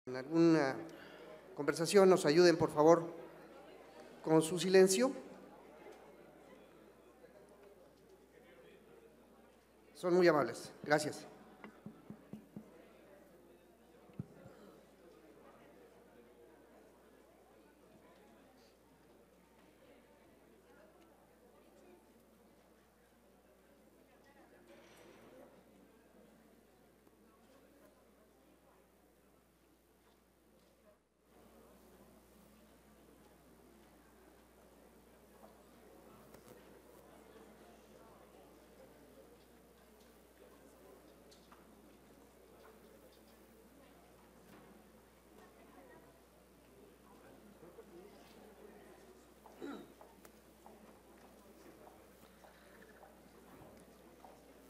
en alguna conversación nos ayuden, por favor, con su silencio. Son muy amables. Gracias.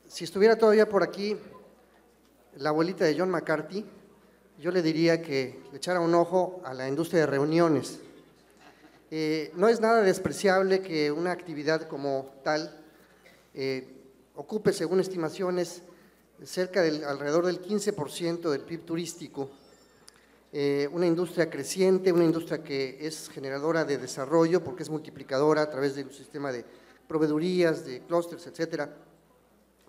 Si estuviera todavía por aquí la abuelita de John McCarthy, yo le diría que le echara un ojo a la industria de reuniones. No es nada despreciable que una actividad como tal ocupe, según estimaciones, alrededor del 15% del PIB turístico. Una industria creciente, una industria que es generadora de desarrollo porque es multiplicadora a través de un sistema de proveedurías, de clústeres, etcétera,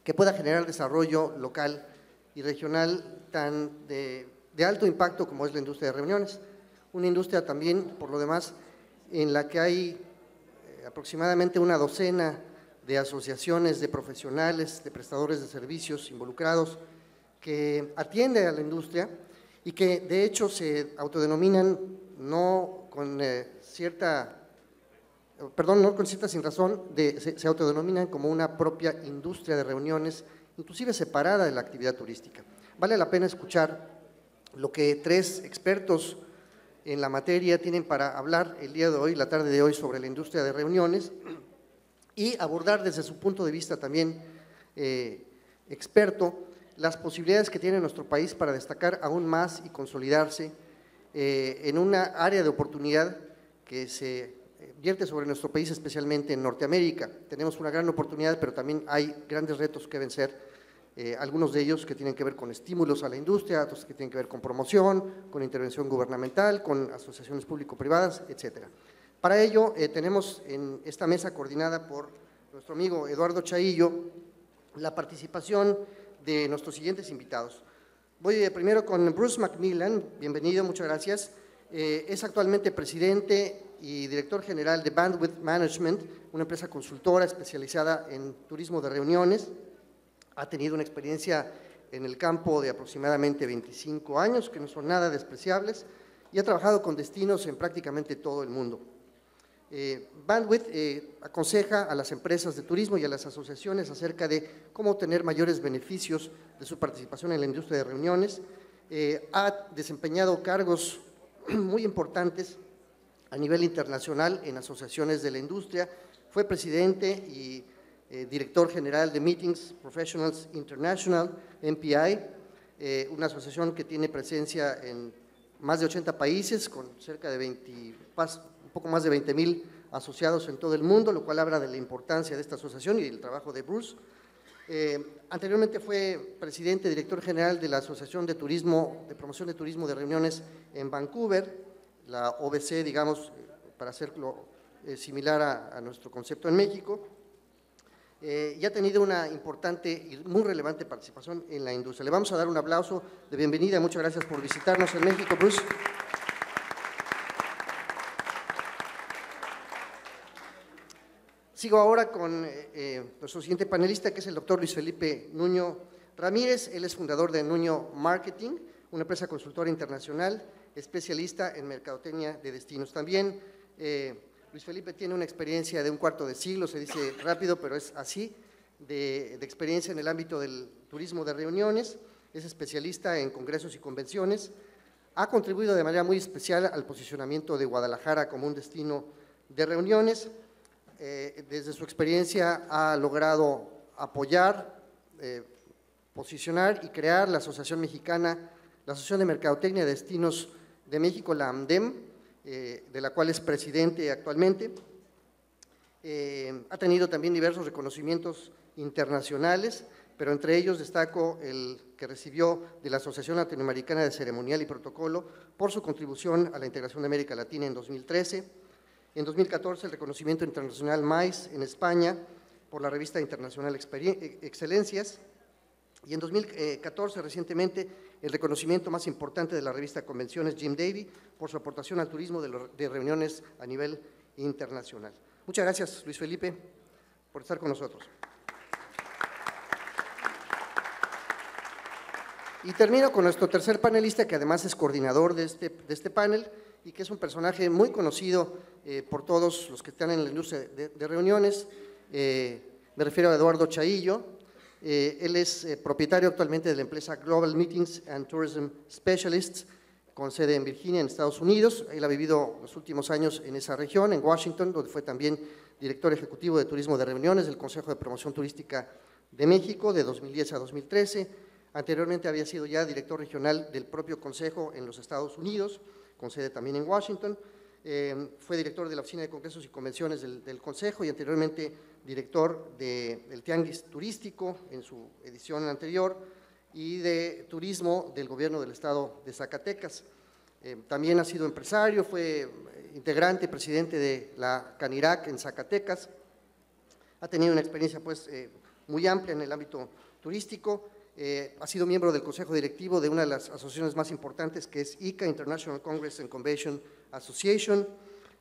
que pueda generar desarrollo local y regional tan de alto impacto como es la industria de reuniones. Una industria también, por lo demás, en la que hay aproximadamente una docena de asociaciones de profesionales, de prestadores de servicios involucrados, que atiende a la industria y que de hecho se autodenominan no con cierta sinrazón, se autodenominan como una propia industria de reuniones, inclusive separada de la actividad turística. Vale la pena escuchar lo que tres expertos en la materia tienen para hablar el día de hoy, la tarde de hoy, sobre la industria de reuniones y abordar desde su punto de vista también experto las posibilidades que tiene nuestro país para destacar aún más y consolidarse en una área de oportunidad que se vierte sobre nuestro país, especialmente en Norteamérica. Tenemos una gran oportunidad, pero también hay grandes retos que vencer, algunos de ellos que tienen que ver con estímulos a la industria, otros que tienen que ver con promoción, con intervención gubernamental, con asociaciones público-privadas, etcétera. Para ello, tenemos en esta mesa coordinada por nuestro amigo Eduardo Chaillo la participación de nuestros siguientes invitados. Voy primero con Bruce McMillan, bienvenido, muchas gracias. Es actualmente presidente y director general de Bandwidth Management, una empresa consultora especializada en turismo de reuniones. Ha tenido una experiencia en el campo de aproximadamente 25 años, que no son nada despreciables, y ha trabajado con destinos en prácticamente todo el mundo. Bandwidth aconseja a las empresas de turismo y a las asociaciones acerca de cómo obtener mayores beneficios de su participación en la industria de reuniones. Ha desempeñado cargos muy importantes a nivel internacional en asociaciones de la industria. Fue presidente y director general de Meetings Professionals International, MPI, una asociación que tiene presencia en más de 80 países, con cerca de un poco más de 20,000 asociados en todo el mundo, lo cual habla de la importancia de esta asociación y del trabajo de Bruce. Anteriormente fue presidente y director general de la Asociación de Turismo, de Promoción de Turismo de Reuniones en Vancouver, la OBC, digamos, para hacerlo similar a nuestro concepto en México, y ha tenido una importante y muy relevante participación en la industria. Le vamos a dar un aplauso de bienvenida, muchas gracias por visitarnos en México, Bruce. Sigo ahora con nuestro siguiente panelista, que es el doctor Luis Felipe Nuño Ramírez. Él es fundador de Nuño Marketing, una empresa consultora internacional, especialista en mercadotecnia de destinos. También Luis Felipe tiene una experiencia de un cuarto de siglo, se dice rápido, pero es así, de experiencia en el ámbito del turismo de reuniones. Es especialista en congresos y convenciones. Ha contribuido de manera muy especial al posicionamiento de Guadalajara como un destino de reuniones. Desde su experiencia ha logrado apoyar, posicionar y crear la Asociación Mexicana, la Asociación de Mercadotecnia de Destinos de México, la AMDEM, de la cual es presidente actualmente. Ha tenido también diversos reconocimientos internacionales, pero entre ellos destaco el que recibió de la Asociación Latinoamericana de Ceremonial y Protocolo por su contribución a la integración de América Latina en 2013. En 2014, el reconocimiento internacional MAIS en España por la revista internacional Excelencias. Y en 2014, recientemente, el reconocimiento más importante de la revista Convenciones Jim Davy por su aportación al turismo de reuniones a nivel internacional. Muchas gracias, Luis Felipe, por estar con nosotros. Y termino con nuestro tercer panelista, que además es coordinador de este panel y que es un personaje muy conocido por todos los que están en la industria de reuniones. Me refiero a Eduardo Chaillo. Él es propietario actualmente de la empresa Global Meetings and Tourism Specialists, con sede en Virginia, en Estados Unidos. Él ha vivido los últimos años en esa región, en Washington, donde fue también director ejecutivo de Turismo de Reuniones del Consejo de Promoción Turística de México, de 2010 a 2013. Anteriormente había sido ya director regional del propio Consejo en los Estados Unidos, con sede también en Washington. Fue director de la Oficina de Congresos y Convenciones del Consejo y anteriormente director del Tianguis Turístico en su edición anterior y de Turismo del Gobierno del Estado de Zacatecas. También ha sido empresario, fue integrante y presidente de la Canirac en Zacatecas. Ha tenido una experiencia pues, muy amplia en el ámbito turístico. Ha sido miembro del Consejo Directivo de una de las asociaciones más importantes, que es ICA, International Congress and Convention Association.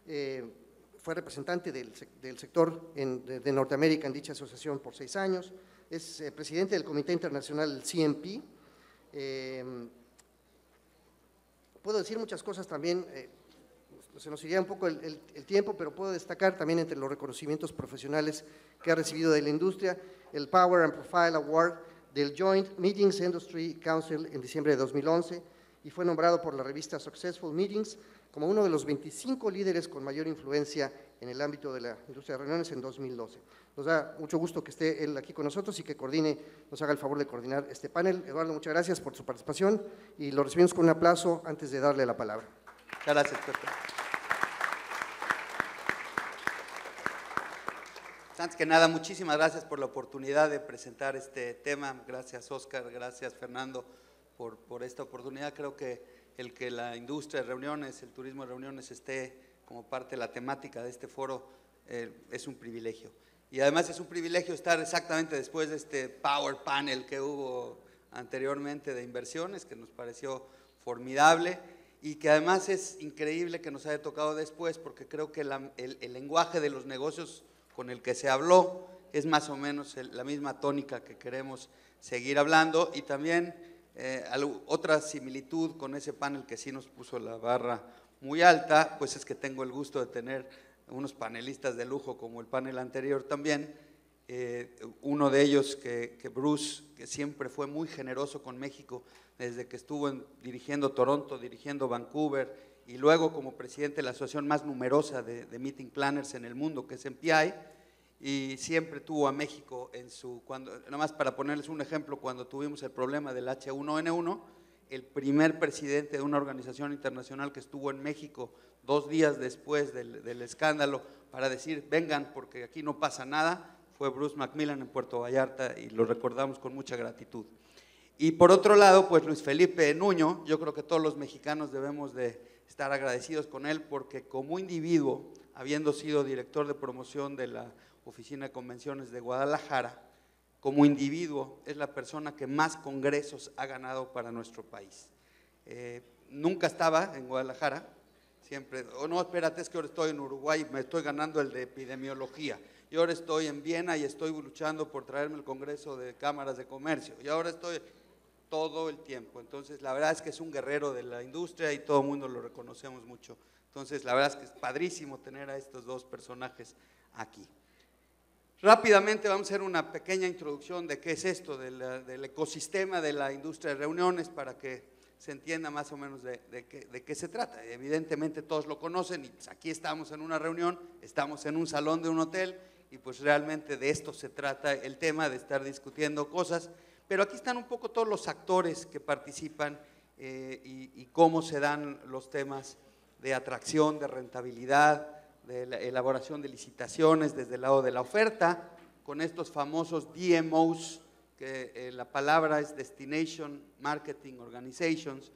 Fue representante del sector de Norteamérica en dicha asociación por 6 años. Es presidente del Comité Internacional CMP. Puedo decir muchas cosas también, se nos iría un poco el tiempo, pero puedo destacar también entre los reconocimientos profesionales que ha recibido de la industria, el Power and Profile Award del Joint Meetings Industry Council en diciembre de 2011 y fue nombrado por la revista Successful Meetings como uno de los 25 líderes con mayor influencia en el ámbito de la industria de reuniones en 2012. Nos da mucho gusto que esté él aquí con nosotros y que nos haga el favor de coordinar este panel. Eduardo, muchas gracias por su participación y lo recibimos con un aplauso antes de darle la palabra. Muchas gracias, Pepe. Antes que nada, muchísimas gracias por la oportunidad de presentar este tema. Gracias, Oscar, gracias, Fernando, por esta oportunidad. Creo que el que la industria de reuniones, el turismo de reuniones esté como parte de la temática de este foro es un privilegio. Y además es un privilegio estar exactamente después de este Power Panel que hubo anteriormente de inversiones, que nos pareció formidable y que además es increíble que nos haya tocado después, porque creo que el lenguaje de los negocios con el que se habló es más o menos la misma tónica que queremos seguir hablando. Y también otra similitud con ese panel que sí nos puso la barra muy alta, pues es que tengo el gusto de tener unos panelistas de lujo como el panel anterior también. Uno de ellos que Bruce, que siempre fue muy generoso con México desde que estuvo dirigiendo Toronto, dirigiendo Vancouver y luego como presidente de la asociación más numerosa de meeting planners en el mundo, que es MPI, y siempre tuvo a México en nada más para ponerles un ejemplo, cuando tuvimos el problema del H1N1, el primer presidente de una organización internacional que estuvo en México 2 días después del escándalo para decir, vengan porque aquí no pasa nada, fue Bruce Macmillan en Puerto Vallarta y lo recordamos con mucha gratitud. Y por otro lado, pues Luis Felipe Nuño, yo creo que todos los mexicanos debemos de estar agradecidos con él porque como individuo, habiendo sido director de promoción de la Oficina de Convenciones de Guadalajara, como individuo es la persona que más congresos ha ganado para nuestro país. Nunca estaba en Guadalajara, siempre, no, espérate, es que ahora estoy en Uruguay, me estoy ganando el de epidemiología, y ahora estoy en Viena y estoy luchando por traerme el Congreso de Cámaras de Comercio, y ahora estoy todo el tiempo. Entonces la verdad es que es un guerrero de la industria y todo el mundo lo reconocemos mucho. Entonces la verdad es que es padrísimo tener a estos dos personajes aquí. Rápidamente vamos a hacer una pequeña introducción de qué es esto del ecosistema de la industria de reuniones para que se entienda más o menos de qué se trata. Evidentemente todos lo conocen y pues aquí estamos en una reunión, estamos en un salón de un hotel y pues realmente de esto se trata el tema, de estar discutiendo cosas. Pero aquí están un poco todos los actores que participan y cómo se dan los temas de atracción, de rentabilidad, de la elaboración de licitaciones desde el lado de la oferta, con estos famosos DMOs que la palabra es Destination Marketing Organizations,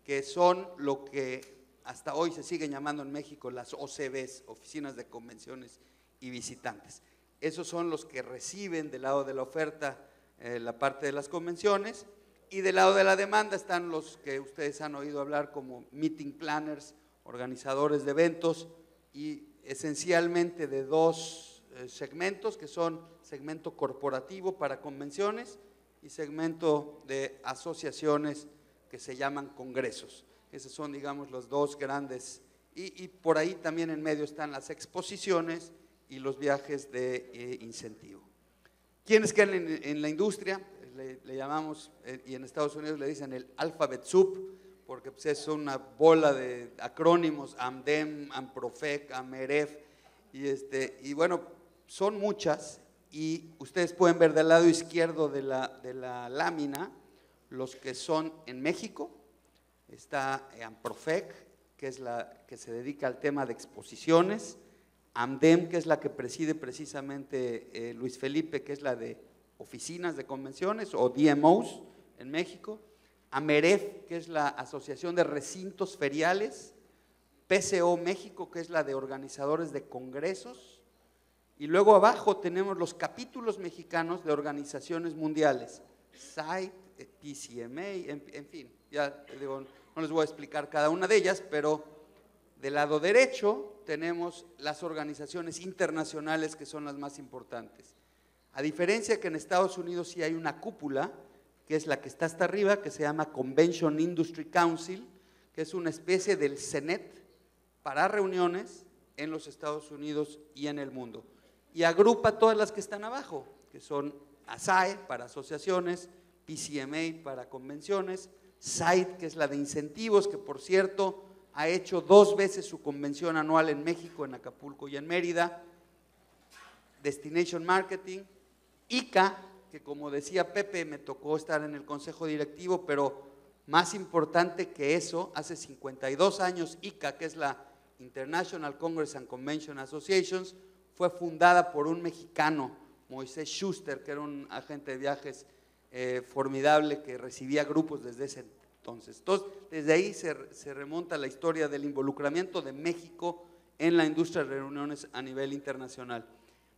que son lo que hasta hoy se siguen llamando en México las OCVs, Oficinas de Convenciones y Visitantes. Esos son los que reciben del lado de la oferta la parte de las convenciones, y del lado de la demanda están los que ustedes han oído hablar como meeting planners, organizadores de eventos, y esencialmente de dos segmentos, que son segmento corporativo para convenciones y segmento de asociaciones que se llaman congresos. Esos son, digamos, los dos grandes, y por ahí también en medio están las exposiciones y los viajes de incentivo. ¿Quiénes quedan en la industria? Le llamamos, y en Estados Unidos le dicen el alphabet soup, porque pues es una bola de acrónimos, AMDEM, AMPROFEC, AMEREF, y bueno, son muchas, y ustedes pueden ver del lado izquierdo de la lámina los que son en México. Está AMPROFEC, que es la que se dedica al tema de exposiciones, AMDEM, que es la que preside precisamente Luis Felipe, que es la de oficinas de convenciones o DMOs en México, AMEREF, que es la Asociación de Recintos Feriales, PCO México, que es la de organizadores de congresos, y luego abajo tenemos los capítulos mexicanos de organizaciones mundiales, SITE, PCMA, en fin, ya digo, no les voy a explicar cada una de ellas, pero del lado derecho tenemos las organizaciones internacionales que son las más importantes. A diferencia que en Estados Unidos sí hay una cúpula, que es la que está hasta arriba, que se llama Convention Industry Council, que es una especie del CENET para reuniones en los Estados Unidos y en el mundo. Y agrupa todas las que están abajo, que son ASAE para asociaciones, PCMA para convenciones, SITE, que es la de incentivos, que por cierto ha hecho 2 veces su convención anual en México, en Acapulco y en Mérida, Destination Marketing, ICA, que como decía Pepe, me tocó estar en el consejo directivo, pero más importante que eso, hace 52 años ICA, que es la International Congress and Convention Associations, fue fundada por un mexicano, Moisés Schuster, que era un agente de viajes formidable que recibía grupos desde ese entonces. Entonces, desde ahí se remonta la historia del involucramiento de México en la industria de reuniones a nivel internacional.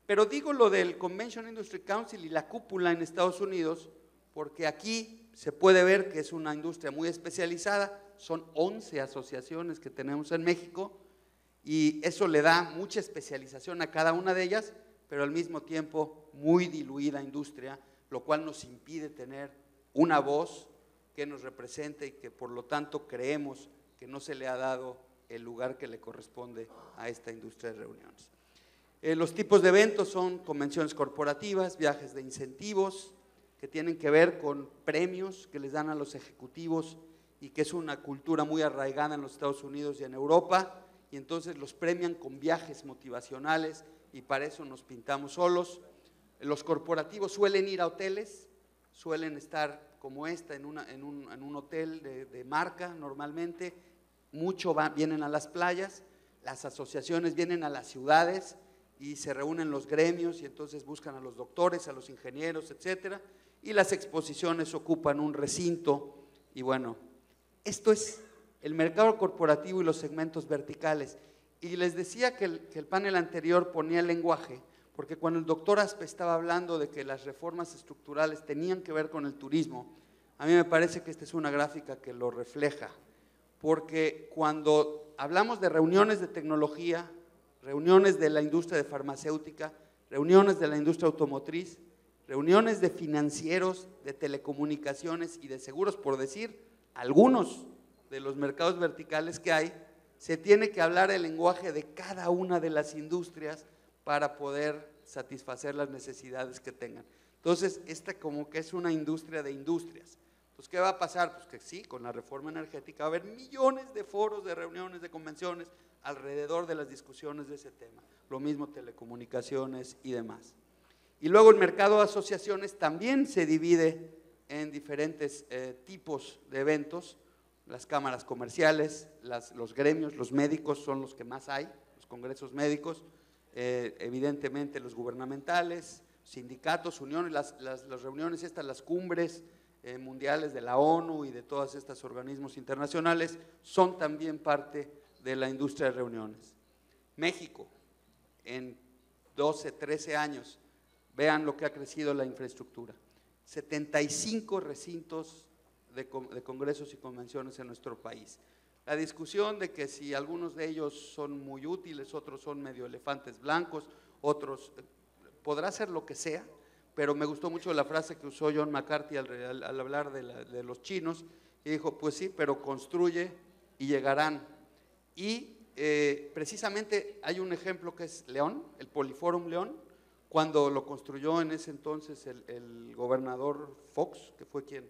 Pero digo lo del Convention Industry Council y la cúpula en Estados Unidos, porque aquí se puede ver que es una industria muy especializada, son 11 asociaciones que tenemos en México, y eso le da mucha especialización a cada una de ellas, pero al mismo tiempo muy diluida industria, lo cual nos impide tener una voz que nos represente y que por lo tanto creemos que no se le ha dado el lugar que le corresponde a esta industria de reuniones. Los tipos de eventos son convenciones corporativas, viajes de incentivos, que tienen que ver con premios que les dan a los ejecutivos y que es una cultura muy arraigada en los Estados Unidos y en Europa, y entonces los premian con viajes motivacionales y para eso nos pintamos solos. Los corporativos suelen ir a hoteles, suelen estar como esta en un hotel de marca normalmente, vienen a las playas, las asociaciones vienen a las ciudades y se reúnen los gremios y entonces buscan a los doctores, a los ingenieros, etcétera, y las exposiciones ocupan un recinto. Y bueno, esto es el mercado corporativo y los segmentos verticales. Y les decía que el panel anterior ponía el lenguaje, porque cuando el doctor Aspe estaba hablando de que las reformas estructurales tenían que ver con el turismo, a mí me parece que esta es una gráfica que lo refleja, porque cuando hablamos de reuniones de tecnología, reuniones de la industria de farmacéutica, reuniones de la industria automotriz, reuniones de financieros, de telecomunicaciones y de seguros, por decir algunos de los mercados verticales que hay, se tiene que hablar el lenguaje de cada una de las industrias para poder satisfacer las necesidades que tengan. Entonces, esta como que es una industria de industrias. Entonces, ¿qué va a pasar? Pues que sí, con la reforma energética va a haber millones de foros, de reuniones, de convenciones alrededor de las discusiones de ese tema. Lo mismo telecomunicaciones y demás. Y luego el mercado de asociaciones también se divide en diferentes tipos de eventos. Las cámaras comerciales, los gremios, los médicos son los que más hay, los congresos médicos, evidentemente los gubernamentales, sindicatos, uniones, las reuniones estas, las cumbres mundiales de la ONU y de todos estos organismos internacionales son también parte de la industria de reuniones. México, en 12, 13 años, vean lo que ha crecido la infraestructura. 75 recintos de congresos y convenciones en nuestro país. La discusión de que si algunos de ellos son muy útiles, otros son medio elefantes blancos, otros, podrá ser lo que sea, pero me gustó mucho la frase que usó John McCarthy al hablar de los chinos, y dijo, pues sí, pero construye y llegarán. Y precisamente hay un ejemplo que es León, el Poliforum León, cuando lo construyó en ese entonces el gobernador Fox, que fue quien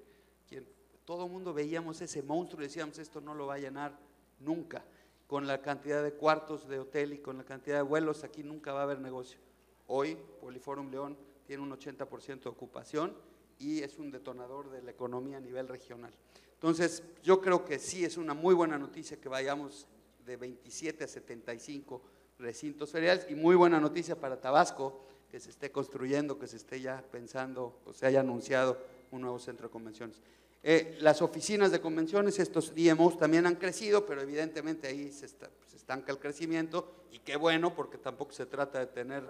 todo el mundo veíamos ese monstruo y decíamos, esto no lo va a llenar nunca, con la cantidad de cuartos de hotel y con la cantidad de vuelos, aquí nunca va a haber negocio. Hoy Poliforum León tiene un 80% de ocupación y es un detonador de la economía a nivel regional. Entonces, yo creo que sí es una muy buena noticia que vayamos de 27 a 75 recintos feriales y muy buena noticia para Tabasco, que se esté construyendo, que se esté ya pensando o se haya anunciado un nuevo centro de convenciones. Las oficinas de convenciones, estos DMOs también han crecido, pero evidentemente ahí se estanca el crecimiento y qué bueno, porque tampoco se trata de tener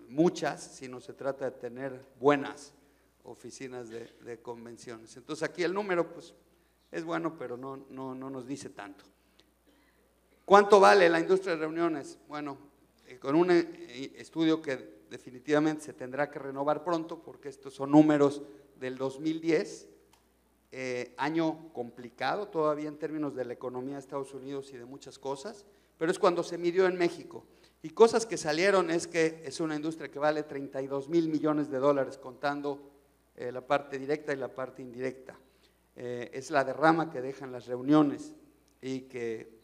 muchas, sino se trata de tener buenas oficinas de convenciones. Entonces aquí el número pues es bueno, pero no nos dice tanto. ¿Cuánto vale la industria de reuniones? Bueno, con un estudio que definitivamente se tendrá que renovar pronto, porque estos son números del 2010, año complicado todavía en términos de la economía de Estados Unidos y de muchas cosas, pero es cuando se midió en México. Y cosas que salieron es que es una industria que vale 32,000 millones de dólares, contando la parte directa y la parte indirecta. Es la derrama que dejan las reuniones y que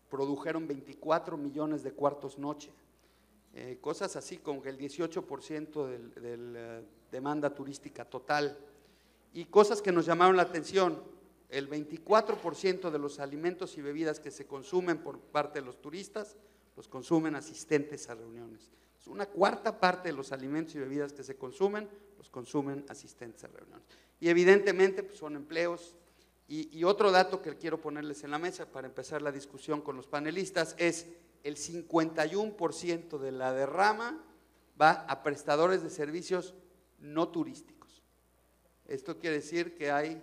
produjeron 24 millones de cuartos noche. Cosas así como que el 18% de la demanda turística total. Y cosas que nos llamaron la atención, el 24% de los alimentos y bebidas que se consumen por parte de los turistas, los consumen asistentes a reuniones. Una cuarta parte de los alimentos y bebidas que se consumen, los consumen asistentes a reuniones. Y evidentemente pues, son empleos. Y otro dato que quiero ponerles en la mesa para empezar la discusión con los panelistas es el 51% de la derrama va a prestadores de servicios no turísticos. Esto quiere decir que hay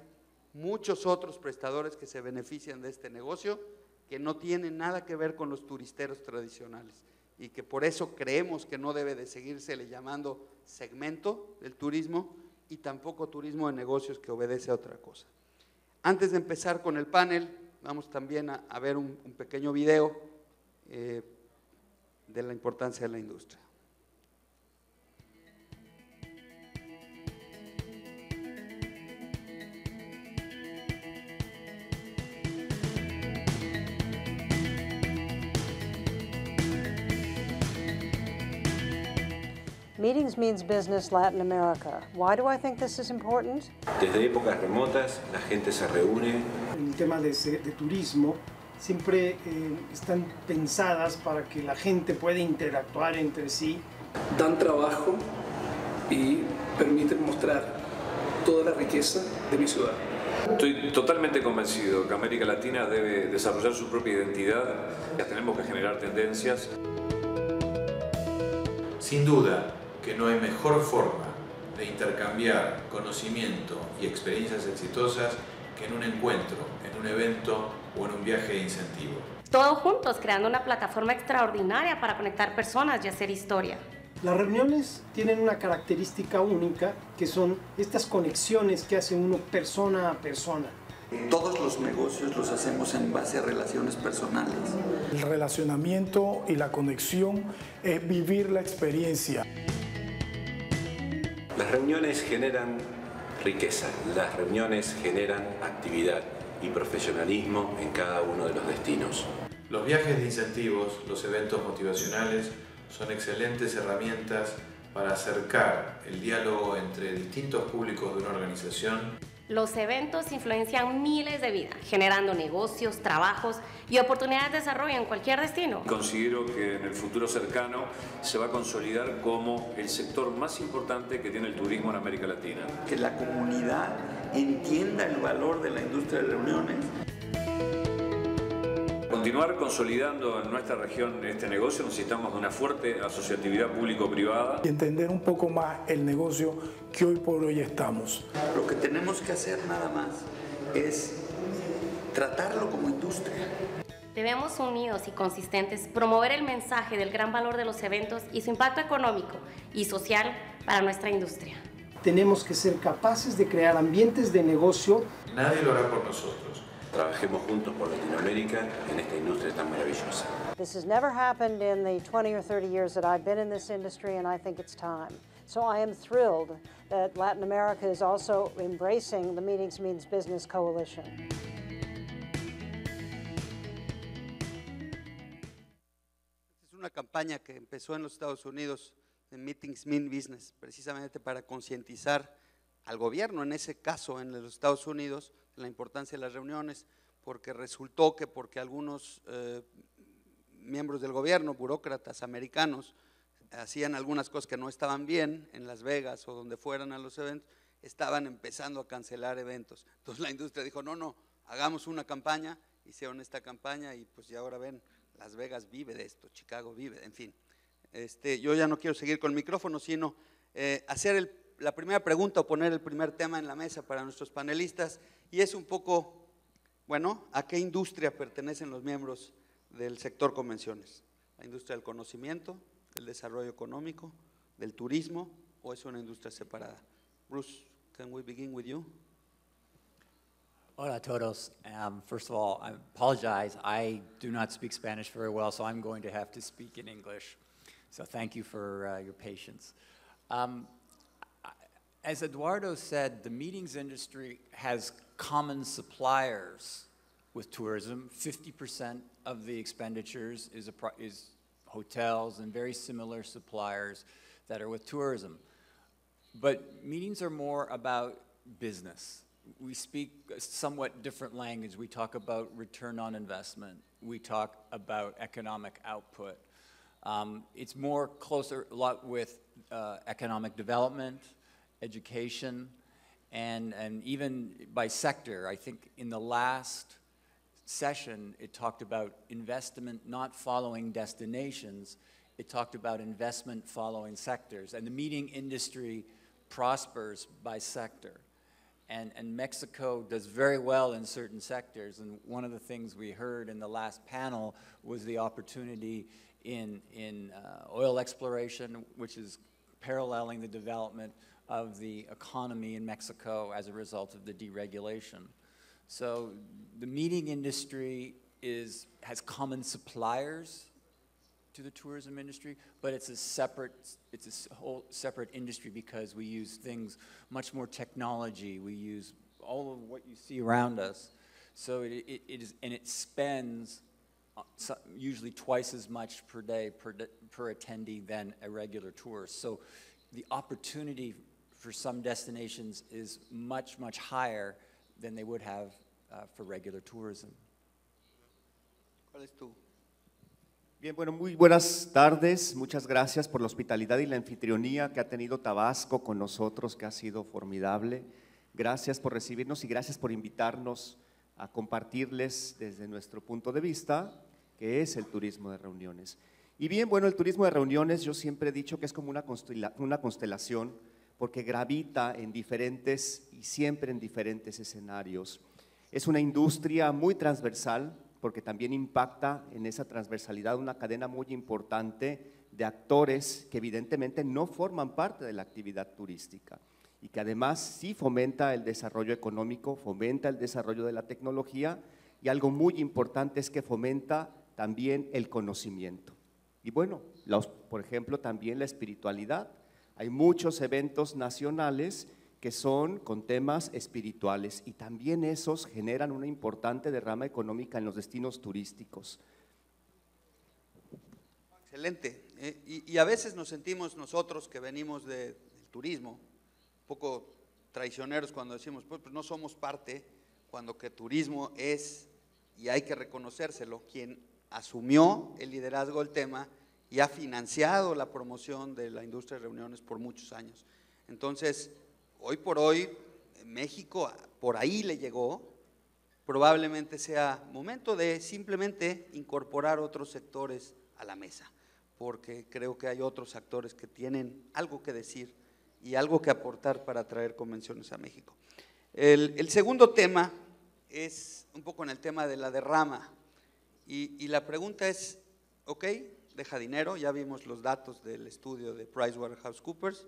muchos otros prestadores que se benefician de este negocio que no tienen nada que ver con los turisteros tradicionales y que por eso creemos que no debe de seguírsele llamando segmento del turismo y tampoco turismo de negocios que obedece a otra cosa. Antes de empezar con el panel, vamos también a ver un pequeño video de la importancia de la industria. Meetings means business Latin America. Why do I think this is important? Desde épocas remotas la gente se reúne. El tema de turismo siempre están pensadas para que la gente pueda interactuar entre sí. Dan trabajo y permiten mostrar toda la riqueza de mi ciudad. Estoy totalmente convencido que América Latina debe desarrollar su propia identidad. Tenemos que generar tendencias. Sin duda que no hay mejor forma de intercambiar conocimiento y experiencias exitosas que en un encuentro, en un evento o en un viaje de incentivo. Todos juntos creando una plataforma extraordinaria para conectar personas y hacer historia. Las reuniones tienen una característica única, que son estas conexiones que hace uno persona a persona. Todos los negocios los hacemos en base a relaciones personales. El relacionamiento y la conexión es vivir la experiencia. Las reuniones generan riqueza, las reuniones generan actividad y profesionalismo en cada uno de los destinos. Los viajes de incentivos, los eventos motivacionales, son excelentes herramientas para acercar el diálogo entre distintos públicos de una organización Los eventos influencian miles de vidas, generando negocios, trabajos y oportunidades de desarrollo en cualquier destino. Considero que en el futuro cercano se va a consolidar como el sector más importante que tiene el turismo en América Latina. Que la comunidad entienda el valor de la industria de reuniones. Continuar consolidando en nuestra región este negocio necesitamos de una fuerte asociatividad público-privada. Y entender un poco más el negocio que hoy por hoy estamos. Lo que tenemos que hacer nada más es tratarlo como industria. Debemos, unidos y consistentes, promover el mensaje del gran valor de los eventos y su impacto económico y social para nuestra industria. Tenemos que ser capaces de crear ambientes de negocio. Nadie lo hará por nosotros. Trabajemos juntos por Latinoamérica en esta industria tan maravillosa. This has never happened in the 20 or 30 years that I've been in this industry, and I think it's time. So I am thrilled that Latin America is also embracing the Meetings Means Business Coalition. Es una campaña que empezó en los Estados Unidos, de Meetings Mean Business, precisamente para concientizar al gobierno, en ese caso en los Estados Unidos, de la importancia de las reuniones, porque resultó que porque algunos miembros del gobierno, burócratas americanos, hacían algunas cosas que no estaban bien en Las Vegas o donde fueran a los eventos, estaban empezando a cancelar eventos. Entonces la industria dijo, no, hagamos una campaña, hicieron esta campaña y pues ya ahora ven, Las Vegas vive de esto, Chicago vive, en fin. Yo ya no quiero seguir con el micrófono, sino hacer la primera pregunta o poner el primer tema en la mesa para nuestros panelistas, y es un poco, bueno, ¿a qué industria pertenecen los miembros del sector convenciones? ¿La industria del conocimiento, del desarrollo económico, del turismo, o es una industria separada? Bruce, can we begin with you? Hola a todos. First of all, I apologize. I do not speak Spanish very well, so I'm going to have to speak in English. So thank you for your patience. As Eduardo said, the meetings industry has common suppliers with tourism. 50% of the expenditures is hotels and very similar suppliers that are with tourism. But meetings are more about business. We speak a somewhat different language. We talk about return on investment. We talk about economic output. It's more closer a lot with economic development, education, and even by sector. I think in the last session, it talked about investment not following destinations. It talked about investment following sectors. And the meeting industry prospers by sector. And Mexico does very well in certain sectors. And one of the things we heard in the last panel was the opportunity in oil exploration, which is paralleling the development of the economy in Mexico as a result of the deregulation. So the meeting industry has common suppliers to the tourism industry, but it's a whole separate industry because we use things, much more technology. We use all of what you see around us. So it spends usually twice as much per day per attendee than a regular tourist. So the opportunity for some destinations is much, much higher than they would have for regular tourism. ¿Cuál es tu? Bien, bueno, muy buenas tardes. Muchas gracias por la hospitalidad y la anfitrionía que ha tenido Tabasco con nosotros, que ha sido formidable. Gracias por recibirnos y gracias por invitarnos a compartirles desde nuestro punto de vista, que es el turismo de reuniones. Y bien, bueno, el turismo de reuniones yo siempre he dicho que es como una constelación, porque gravita en diferentes y siempre en diferentes escenarios. Es una industria muy transversal, porque también impacta en esa transversalidad una cadena muy importante de actores que evidentemente no forman parte de la actividad turística y que además sí fomenta el desarrollo económico, fomenta el desarrollo de la tecnología y algo muy importante es que fomenta también el conocimiento. Y bueno, por ejemplo, también la espiritualidad. Hay muchos eventos nacionales que son con temas espirituales y también esos generan una importante derrama económica en los destinos turísticos. Excelente. Y a veces nos sentimos nosotros que venimos del turismo, un poco traicioneros cuando decimos, pues no somos parte, cuando que turismo es, y hay que reconocérselo, quien asumió el liderazgo del tema y ha financiado la promoción de la industria de reuniones por muchos años. Entonces, hoy por hoy, México por ahí le llegó, probablemente sea momento de simplemente incorporar otros sectores a la mesa, porque creo que hay otros actores que tienen algo que decir y algo que aportar para traer convenciones a México. El segundo tema es un poco en el tema de la derrama, y la pregunta es, ok, deja dinero, ya vimos los datos del estudio de PricewaterhouseCoopers,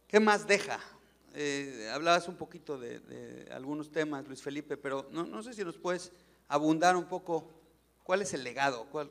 ¿qué más deja? Hablabas un poquito de algunos temas, Luis Felipe, pero no sé si nos puedes abundar un poco, ¿cuál es el legado? ¿Cuál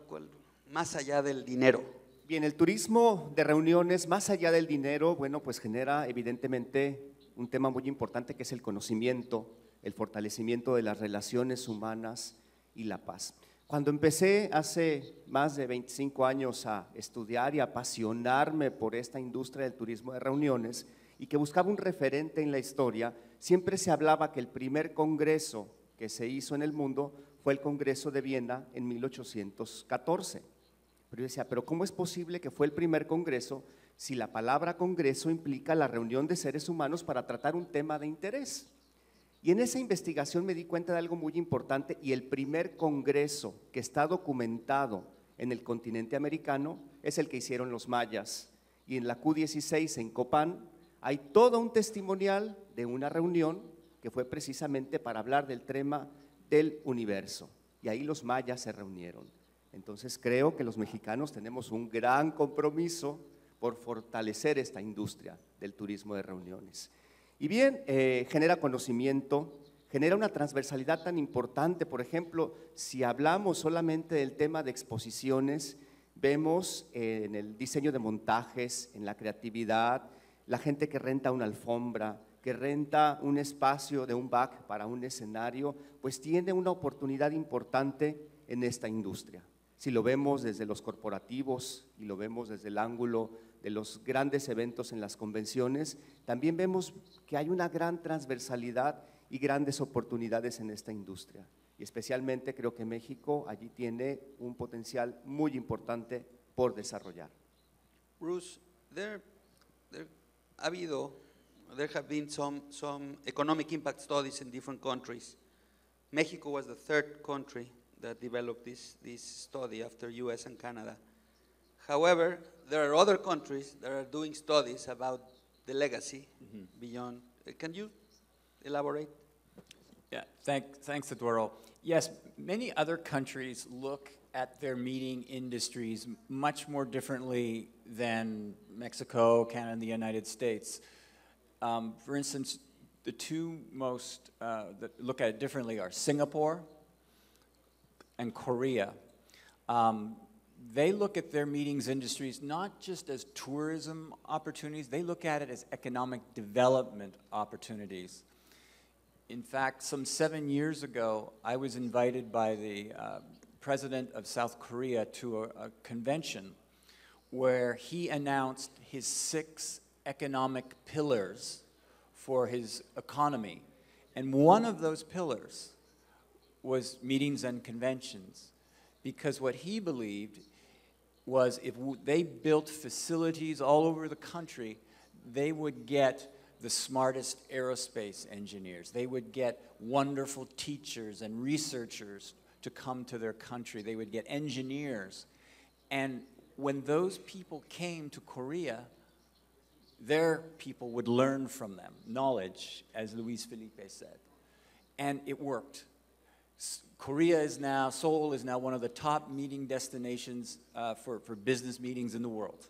más allá del dinero? Bien, el turismo de reuniones, más allá del dinero, bueno, pues genera evidentemente un tema muy importante que es el conocimiento, el fortalecimiento de las relaciones humanas y la paz. Cuando empecé hace más de 25 años a estudiar y apasionarme por esta industria del turismo de reuniones y que buscaba un referente en la historia, siempre se hablaba que el primer congreso que se hizo en el mundo fue el Congreso de Viena en 1814. Pero yo decía, ¿pero cómo es posible que fue el primer congreso si la palabra congreso implica la reunión de seres humanos para tratar un tema de interés? Y en esa investigación me di cuenta de algo muy importante, y el primer congreso que está documentado en el continente americano es el que hicieron los mayas. Y en la Q16 en Copán hay todo un testimonial de una reunión que fue precisamente para hablar del tema del universo. Y ahí los mayas se reunieron. Entonces creo que los mexicanos tenemos un gran compromiso por fortalecer esta industria del turismo de reuniones. Y bien, genera conocimiento, genera una transversalidad tan importante. Por ejemplo, si hablamos solamente del tema de exposiciones, vemos en el diseño de montajes, en la creatividad, la gente que renta una alfombra, que renta un espacio de un back para un escenario, pues tiene una oportunidad importante en esta industria. Si lo vemos desde los corporativos y lo vemos desde el ángulo de los grandes eventos en las convenciones, también vemos que hay una gran transversalidad y grandes oportunidades en esta industria. Y especialmente creo que México allí tiene un potencial muy importante por desarrollar. Bruce, there have been some economic impact studies in different countries. Mexico was the third country that developed this study after US and Canada. However, there are other countries that are doing studies about the legacy beyond. Can you elaborate? Yeah, thanks, Eduardo. Yes, many other countries look at their meeting industries much more differently than Mexico, Canada, and the United States. For instance, the two most that look at it differently are Singapore and Korea. They look at their meetings industries not just as tourism opportunities, they look at it as economic development opportunities. In fact, some 7 years ago, I was invited by the president of South Korea to a convention where he announced his 6 economic pillars for his economy. And one of those pillars was meetings and conventions, because what he believed was if they built facilities all over the country, they would get the smartest aerospace engineers. They would get wonderful teachers and researchers to come to their country. They would get engineers. And when those people came to Korea, their people would learn from them, knowledge, as Luis Felipe said. And it worked. Seoul is now one of the top meeting destinations for business meetings in the world.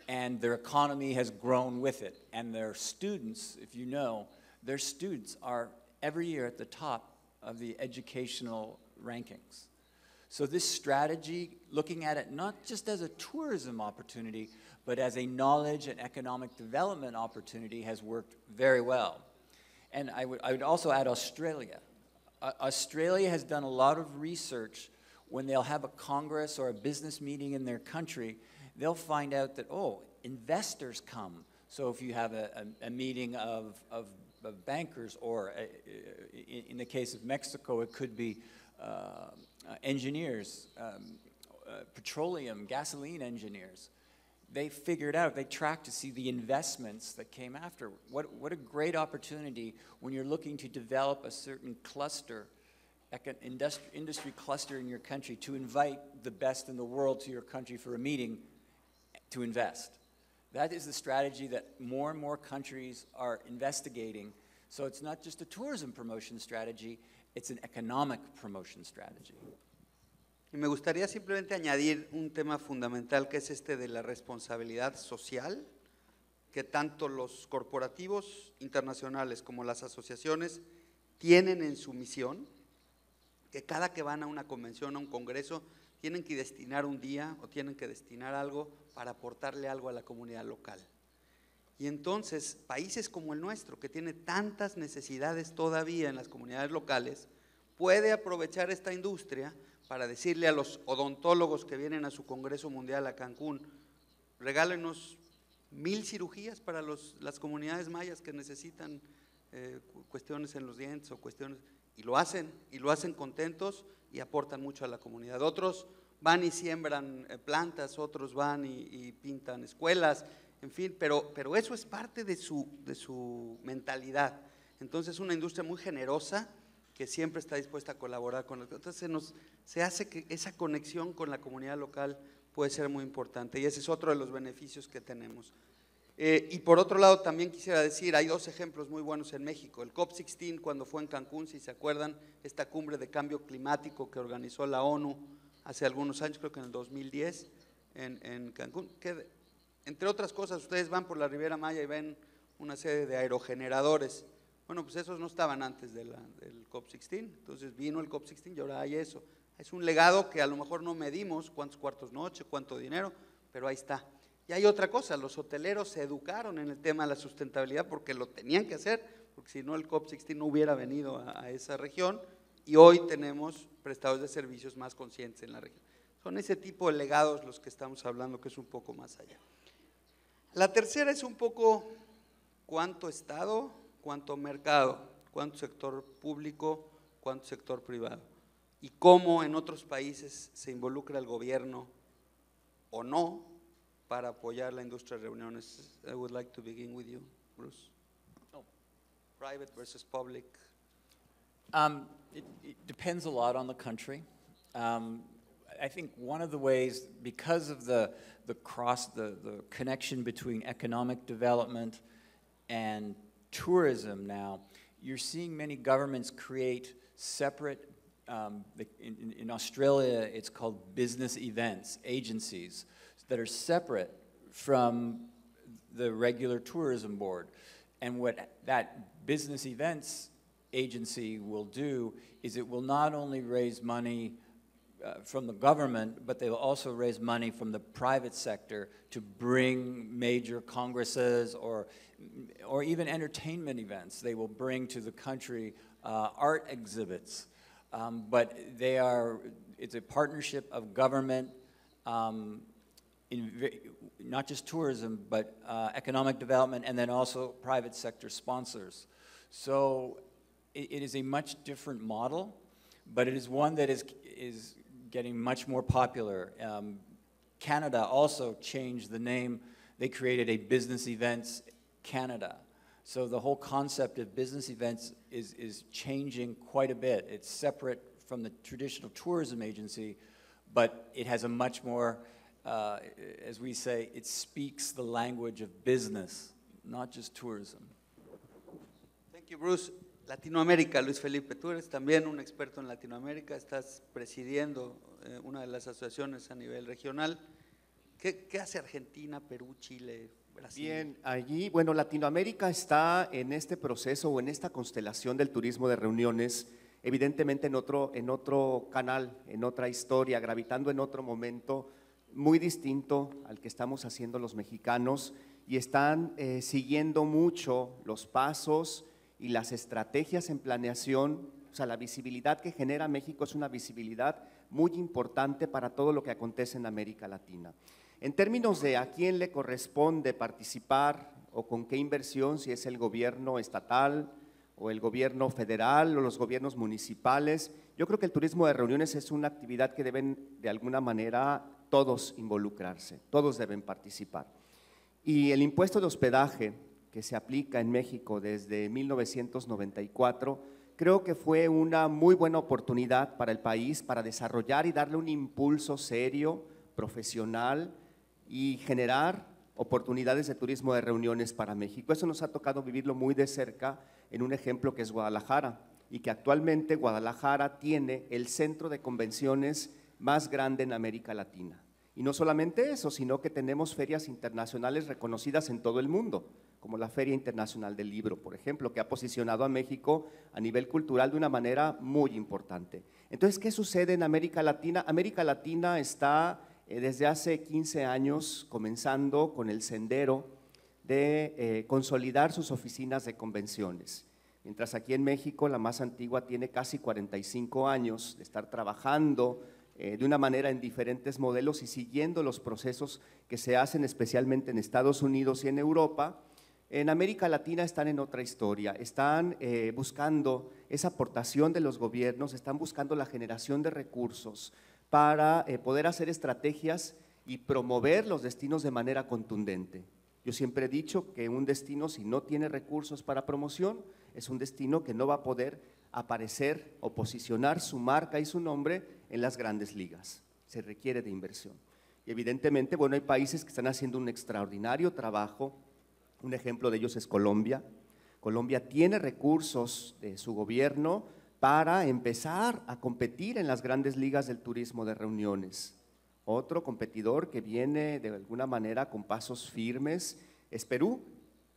And their economy has grown with it. And their students, if you know, their students are every year at the top of the educational rankings. So this strategy, looking at it not just as a tourism opportunity, but as a knowledge and economic development opportunity, has worked very well. And I would also add Australia. Australia has done a lot of research. When they'll have a congress or a business meeting in their country, they'll find out that, oh, investors come, So if you have a meeting of bankers, or in the case of Mexico, it could be engineers, petroleum, gasoline engineers. They figured out, they tracked to see the investments that came after. What a great opportunity when you're looking to develop a certain cluster, industry cluster in your country, to invite the best in the world to your country for a meeting to invest. That is the strategy that more and more countries are investigating. So it's not just a tourism promotion strategy, it's an economic promotion strategy. Y me gustaría simplemente añadir un tema fundamental, que es este de la responsabilidad social, que tanto los corporativos internacionales como las asociaciones tienen en su misión, que cada que van a una convención, a un congreso, tienen que destinar un día o tienen que destinar algo para aportarle algo a la comunidad local. Y entonces, países como el nuestro, que tiene tantas necesidades todavía en las comunidades locales, puede aprovechar esta industria para decirle a los odontólogos que vienen a su Congreso Mundial a Cancún: regálenos 1000 cirugías para las comunidades mayas que necesitan cuestiones en los dientes o cuestiones, y lo hacen contentos y aportan mucho a la comunidad. Otros van y siembran plantas, otros van y pintan escuelas, en fin, pero eso es parte de su mentalidad. Entonces es una industria muy generosa, que siempre está dispuesta a colaborar con nosotros. Entonces se hace que esa conexión con la comunidad local puede ser muy importante, y ese es otro de los beneficios que tenemos. Y por otro lado, también quisiera decir, hay dos ejemplos muy buenos en México. El COP16, cuando fue en Cancún, si se acuerdan, esta cumbre de cambio climático que organizó la ONU hace algunos años, creo que en el 2010, en Cancún, que entre otras cosas, ustedes van por la Riviera Maya y ven una serie de aerogeneradores. Bueno, pues esos no estaban antes del COP16, entonces vino el COP16 y ahora hay eso. Es un legado que a lo mejor no medimos cuántos cuartos noche, cuánto dinero, pero ahí está. Y hay otra cosa, los hoteleros se educaron en el tema de la sustentabilidad porque lo tenían que hacer, porque si no el COP16 no hubiera venido a esa región, y hoy tenemos prestadores de servicios más conscientes en la región. Son ese tipo de legados los que estamos hablando, que es un poco más allá. La tercera es un poco cuánto Estado, cuánto mercado, cuánto sector público, cuánto sector privado, y cómo en otros países se involucra el gobierno o no para apoyar la industria de reuniones. I would like to begin with you, Bruce. Private versus public. It depends a lot on the country. I think one of the ways, because of the connection between economic development and tourism now, you're seeing many governments create separate, in Australia it's called business events, agencies that are separate from the regular tourism board. And what that business events agency will do is it will not only raise money from the government, but they will also raise money from the private sector to bring major congresses or even entertainment events. They will bring to the country art exhibits. But it's a partnership of government, not just tourism, but economic development, and then also private sector sponsors. So it is a much different model, but it is one that is getting much more popular. Canada also changed the name. They created a Business Events Canada. So the whole concept of business events is changing quite a bit. It's separate from the traditional tourism agency, but it has a much more, as we say, it speaks the language of business, not just tourism. Thank you, Bruce. Latinoamérica, Luis Felipe, tú eres también un experto en Latinoamérica, estás presidiendo una de las asociaciones a nivel regional. ¿Qué hace Argentina, Perú, Chile, Brasil? Bien, allí, bueno, Latinoamérica está en este proceso o en esta constelación del turismo de reuniones, evidentemente en otro canal, en otra historia, gravitando en otro momento muy distinto al que estamos haciendo los mexicanos, y están siguiendo mucho los pasos y las estrategias en planeación. O sea, la visibilidad que genera México es una visibilidad muy importante para todo lo que acontece en América Latina. En términos de a quién le corresponde participar o con qué inversión, si es el gobierno estatal o el gobierno federal o los gobiernos municipales. Yo creo que el turismo de reuniones es una actividad que deben de alguna manera todos involucrarse, todos deben participar. Y el impuesto de hospedaje que se aplica en México desde 1994, creo que fue una muy buena oportunidad para el país para desarrollar y darle un impulso serio, profesional y generar oportunidades de turismo de reuniones para México. Eso nos ha tocado vivirlo muy de cerca en un ejemplo que es Guadalajara, y que actualmente Guadalajara tiene el centro de convenciones más grande en América Latina. Y no solamente eso, sino que tenemos ferias internacionales reconocidas en todo el mundo, como la Feria Internacional del Libro, por ejemplo, que ha posicionado a México a nivel cultural de una manera muy importante. Entonces, ¿qué sucede en América Latina? América Latina está desde hace 15 años comenzando con el sendero de consolidar sus oficinas de convenciones. Mientras aquí en México la más antigua tiene casi 45 años de estar trabajando de una manera en diferentes modelos y siguiendo los procesos que se hacen especialmente en Estados Unidos y en Europa. En América Latina están en otra historia, están buscando esa aportación de los gobiernos, están buscando la generación de recursos para poder hacer estrategias y promover los destinos de manera contundente. Yo siempre he dicho que un destino, si no tiene recursos para promoción, es un destino que no va a poder aparecer o posicionar su marca y su nombre en las grandes ligas. Se requiere de inversión. Y evidentemente, bueno, hay países que están haciendo un extraordinario trabajo. Un ejemplo de ellos es Colombia. Colombia tiene recursos de su gobierno para empezar a competir en las grandes ligas del turismo de reuniones. Otro competidor que viene de alguna manera con pasos firmes es Perú.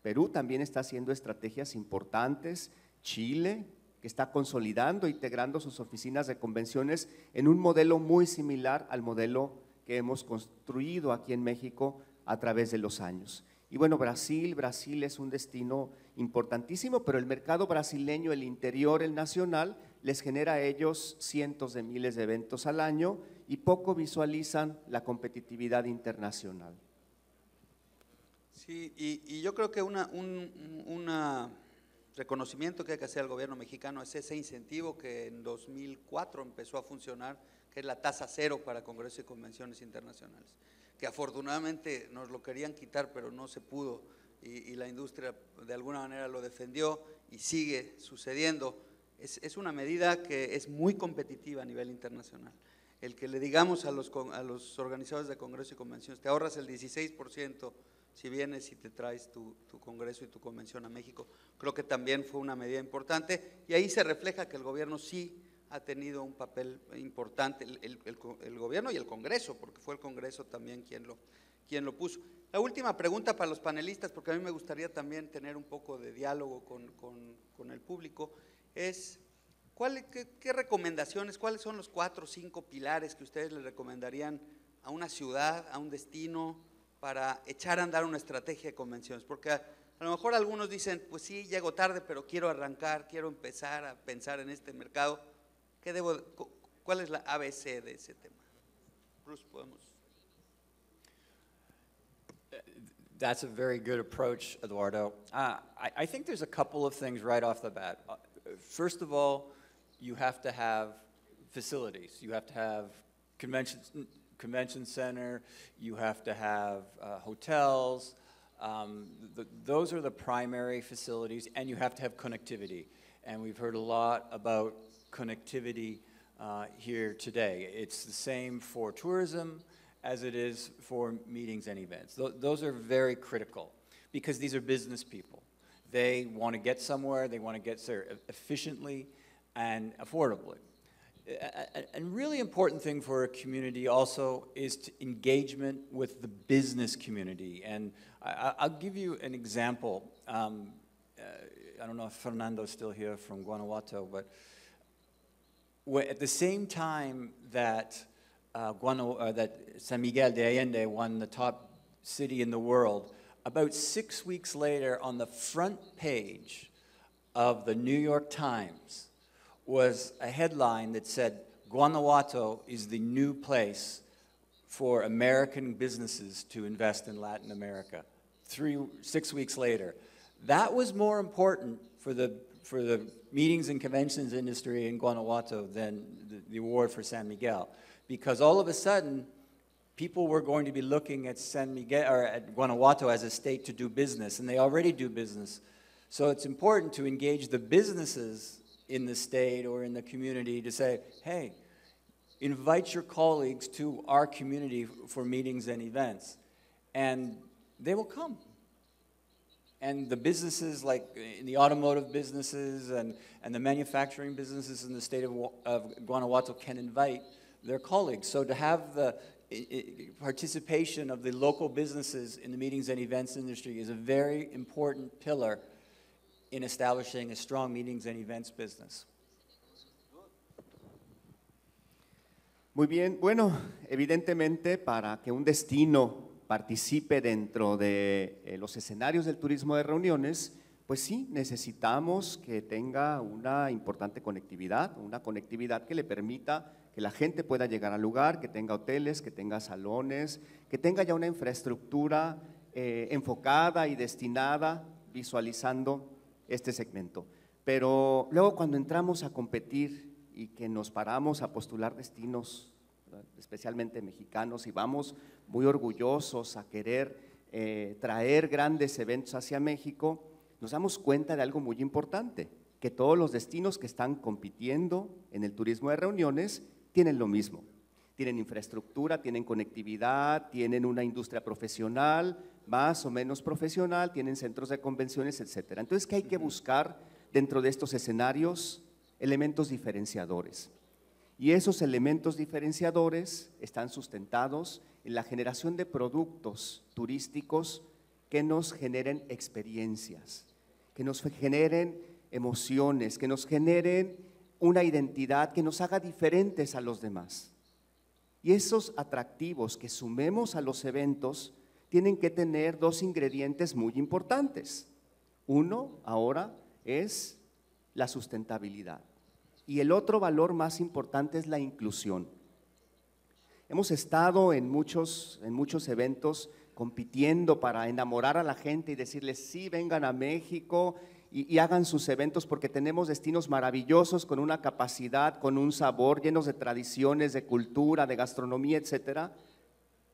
Perú también está haciendo estrategias importantes. Chile, que está consolidando, integrando sus oficinas de convenciones en un modelo muy similar al modelo que hemos construido aquí en México a través de los años. Y bueno, Brasil es un destino importantísimo, pero el mercado brasileño, el interior, el nacional, les genera a ellos cientos de miles de eventos al año y poco visualizan la competitividad internacional. Sí, y yo creo que un reconocimiento que hay que hacer al gobierno mexicano es ese incentivo que en 2004 empezó a funcionar, que es la tasa cero para congresos y convenciones internacionales, que afortunadamente nos lo querían quitar, pero no se pudo, y la industria de alguna manera lo defendió y sigue sucediendo. Es una medida que es muy competitiva a nivel internacional. El que le digamos a los organizadores de congresos y convenciones, te ahorras el 16% si vienes y te traes tu congreso y tu convención a México, creo que también fue una medida importante, y ahí se refleja que el gobierno sí ha tenido un papel importante, el gobierno y el Congreso, porque fue el Congreso también quien lo puso. La última pregunta para los panelistas, porque a mí me gustaría también tener un poco de diálogo con el público, es ¿qué recomendaciones, cuáles son los 4 o 5 pilares que ustedes le recomendarían a una ciudad, a un destino, para echar a andar una estrategia de convenciones? Porque a lo mejor algunos dicen, pues sí, llego tarde, pero quiero arrancar, quiero empezar a pensar en este mercado. ¿Cuál es la ABC de ese tema? Bruce, podemos. That's a very good approach, Eduardo. I think there's a couple of things right off the bat. First of all, you have to have facilities. You have to have convention center, you have to have hotels. Those are the primary facilities, and you have to have connectivity. And we've heard a lot about connectivity here today. It's the same for tourism as it is for meetings and events. Those are very critical because these are business people. They want to get somewhere, they want to get there efficiently and affordably. A really important thing for a community also is engagement with the business community. And I'll give you an example. I don't know if Fernando's still here from Guanajuato, but at the same time that that San Miguel de Allende won the top city in the world, about 6 weeks later, on the front page of the New York Times was a headline that said, Guanajuato is the new place for American businesses to invest in Latin America. 6 weeks later. That was more important for the meetings and conventions industry in Guanajuato than the award for San Miguel, because all of a sudden, people were going to be looking at San Miguel or at Guanajuato as a state to do business, and they already do business. So it's important to engage the businesses in the state or in the community to say, hey, invite your colleagues to our community for meetings and events, and they will come. And the businesses, like in the automotive businesses and the manufacturing businesses in the state of Guanajuato, can invite their colleagues. So to have the participation of the local businesses in the meetings and events industry is a very important pillar in establishing a strong meetings and events business. Muy bien, bueno, evidentemente para que un destino participe dentro de los escenarios del turismo de reuniones, pues sí, necesitamos que tenga una importante conectividad, una conectividad que le permita que la gente pueda llegar al lugar, que tenga hoteles, que tenga salones, que tenga ya una infraestructura enfocada y destinada, visualizando este segmento. Pero luego cuando entramos a competir y que nos paramos a postular destinos, especialmente mexicanos, y vamos muy orgullosos a querer traer grandes eventos hacia México, nos damos cuenta de algo muy importante, que todos los destinos que están compitiendo en el turismo de reuniones tienen lo mismo. Tienen infraestructura, tienen conectividad, tienen una industria profesional, más o menos profesional, tienen centros de convenciones, etc. Entonces, ¿qué hay que buscar dentro de estos escenarios? Elementos diferenciadores. Y esos elementos diferenciadores están sustentados en la generación de productos turísticos que nos generen experiencias, que nos generen emociones, que nos generen una identidad que nos haga diferentes a los demás. Y esos atractivos que sumemos a los eventos tienen que tener dos ingredientes muy importantes. Uno ahora es la sustentabilidad. Y el otro valor más importante es la inclusión. Hemos estado en muchos eventos compitiendo para enamorar a la gente y decirles, sí, vengan a México y hagan sus eventos porque tenemos destinos maravillosos con una capacidad, con un sabor, llenos de tradiciones, de cultura, de gastronomía, etcétera.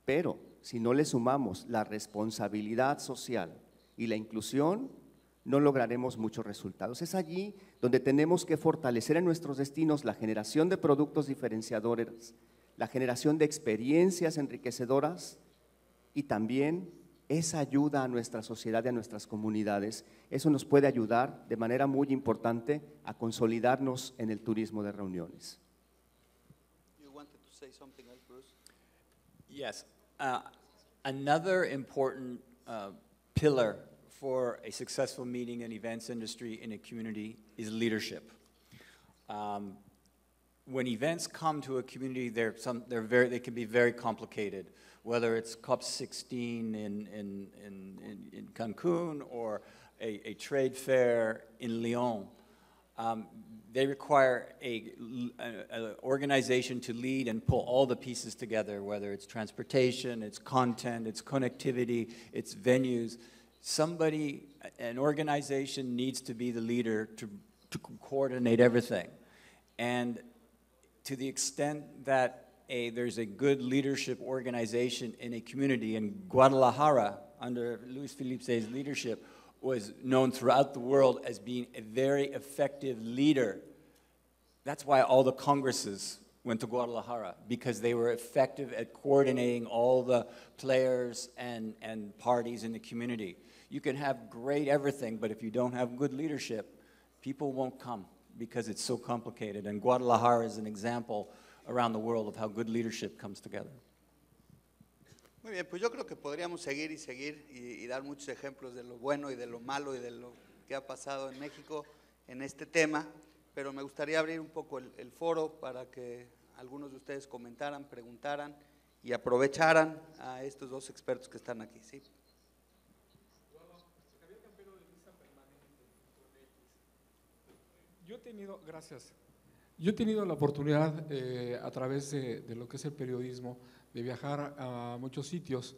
Pero si no le sumamos la responsabilidad social y la inclusión, no lograremos muchos resultados. Es allí donde tenemos que fortalecer en nuestros destinos la generación de productos diferenciadores, la generación de experiencias enriquecedoras y también esa ayuda a nuestra sociedad y a nuestras comunidades. Eso nos puede ayudar de manera muy importante a consolidarnos en el turismo de reuniones. You wanted to say something else, Bruce? Yes. Another important pillar for a successful meeting and events industry in a community is leadership. When events come to a community, they can be very complicated, whether it's COP16 in Cancun or a trade fair in Lyon. They require an organization to lead and pull all the pieces together, whether it's transportation, it's content, it's connectivity, it's venues. An organization needs to be the leader to coordinate everything. And to the extent that there's a good leadership organization in a community, and Guadalajara, under Luis Felipe's leadership, was known throughout the world as being a very effective leader. That's why all the congresses went to Guadalajara, because they were effective at coordinating all the players and parties in the community. You can have great everything, but if you don't have good leadership, people won't come because it's so complicated. And Guadalajara is an example around the world of how good leadership comes together. Muy bien, pues yo creo que podríamos seguir y dar muchos ejemplos de lo bueno y de lo malo y de lo que ha pasado en México en este tema, pero me gustaría abrir un poco el foro para que algunos de ustedes comentaran, preguntaran y aprovecharan a estos dos expertos que están aquí. ¿Sí? Yo he tenido la oportunidad a través de lo que es el periodismo de viajar a muchos sitios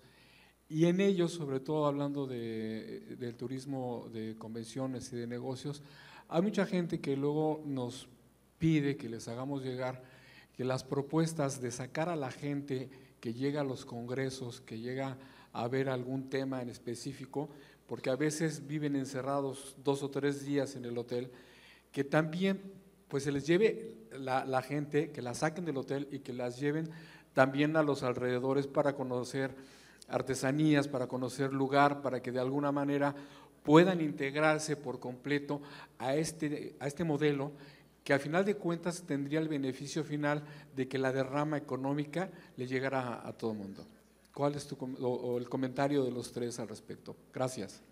Y en ellos, sobre todo hablando del turismo de convenciones y de negocios, hay mucha gente que luego nos pide que les hagamos llegar que las propuestas de sacar a la gente que llega a los congresos, que llega a ver algún tema en específico, porque a veces viven encerrados 2 o 3 días en el hotel, que también pues se les lleve la gente, que la saquen del hotel y que las lleven también a los alrededores para conocer artesanías, para conocer lugar, para que de alguna manera puedan integrarse por completo a este modelo que al final de cuentas tendría el beneficio final de que la derrama económica le llegara a todo el mundo. ¿Cuál es el comentario de los tres al respecto? Gracias.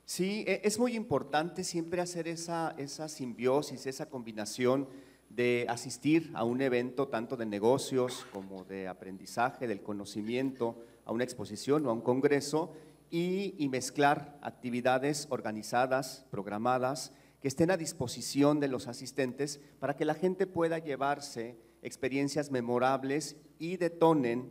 Sí, es muy importante siempre hacer esa simbiosis, esa combinación de asistir a un evento tanto de negocios como de aprendizaje, del conocimiento, a una exposición o a un congreso y mezclar actividades organizadas, programadas, que estén a disposición de los asistentes para que la gente pueda llevarse experiencias memorables y detonen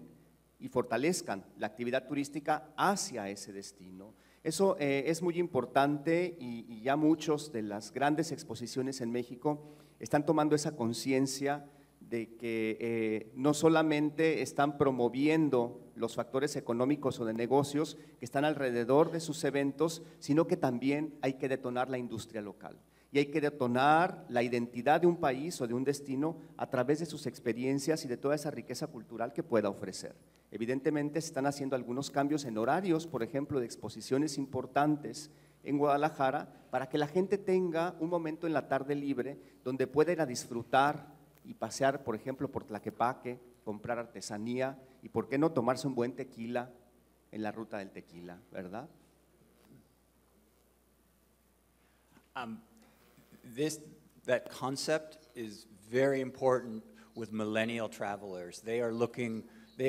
y fortalezcan la actividad turística hacia ese destino. Eso es muy importante y ya muchos de las grandes exposiciones en México están tomando esa conciencia de que no solamente están promoviendo los factores económicos o de negocios que están alrededor de sus eventos, sino que también hay que detonar la industria local y hay que detonar la identidad de un país o de un destino a través de sus experiencias y de toda esa riqueza cultural que pueda ofrecer. Evidentemente se están haciendo algunos cambios en horarios, por ejemplo, de exposiciones importantes en Guadalajara, para que la gente tenga un momento en la tarde libre donde pueda ir a disfrutar y pasear, por ejemplo, por Tlaquepaque, comprar artesanía y por qué no tomarse un buen tequila en la ruta del tequila, ¿verdad? That concept is very important with millennial travelers. They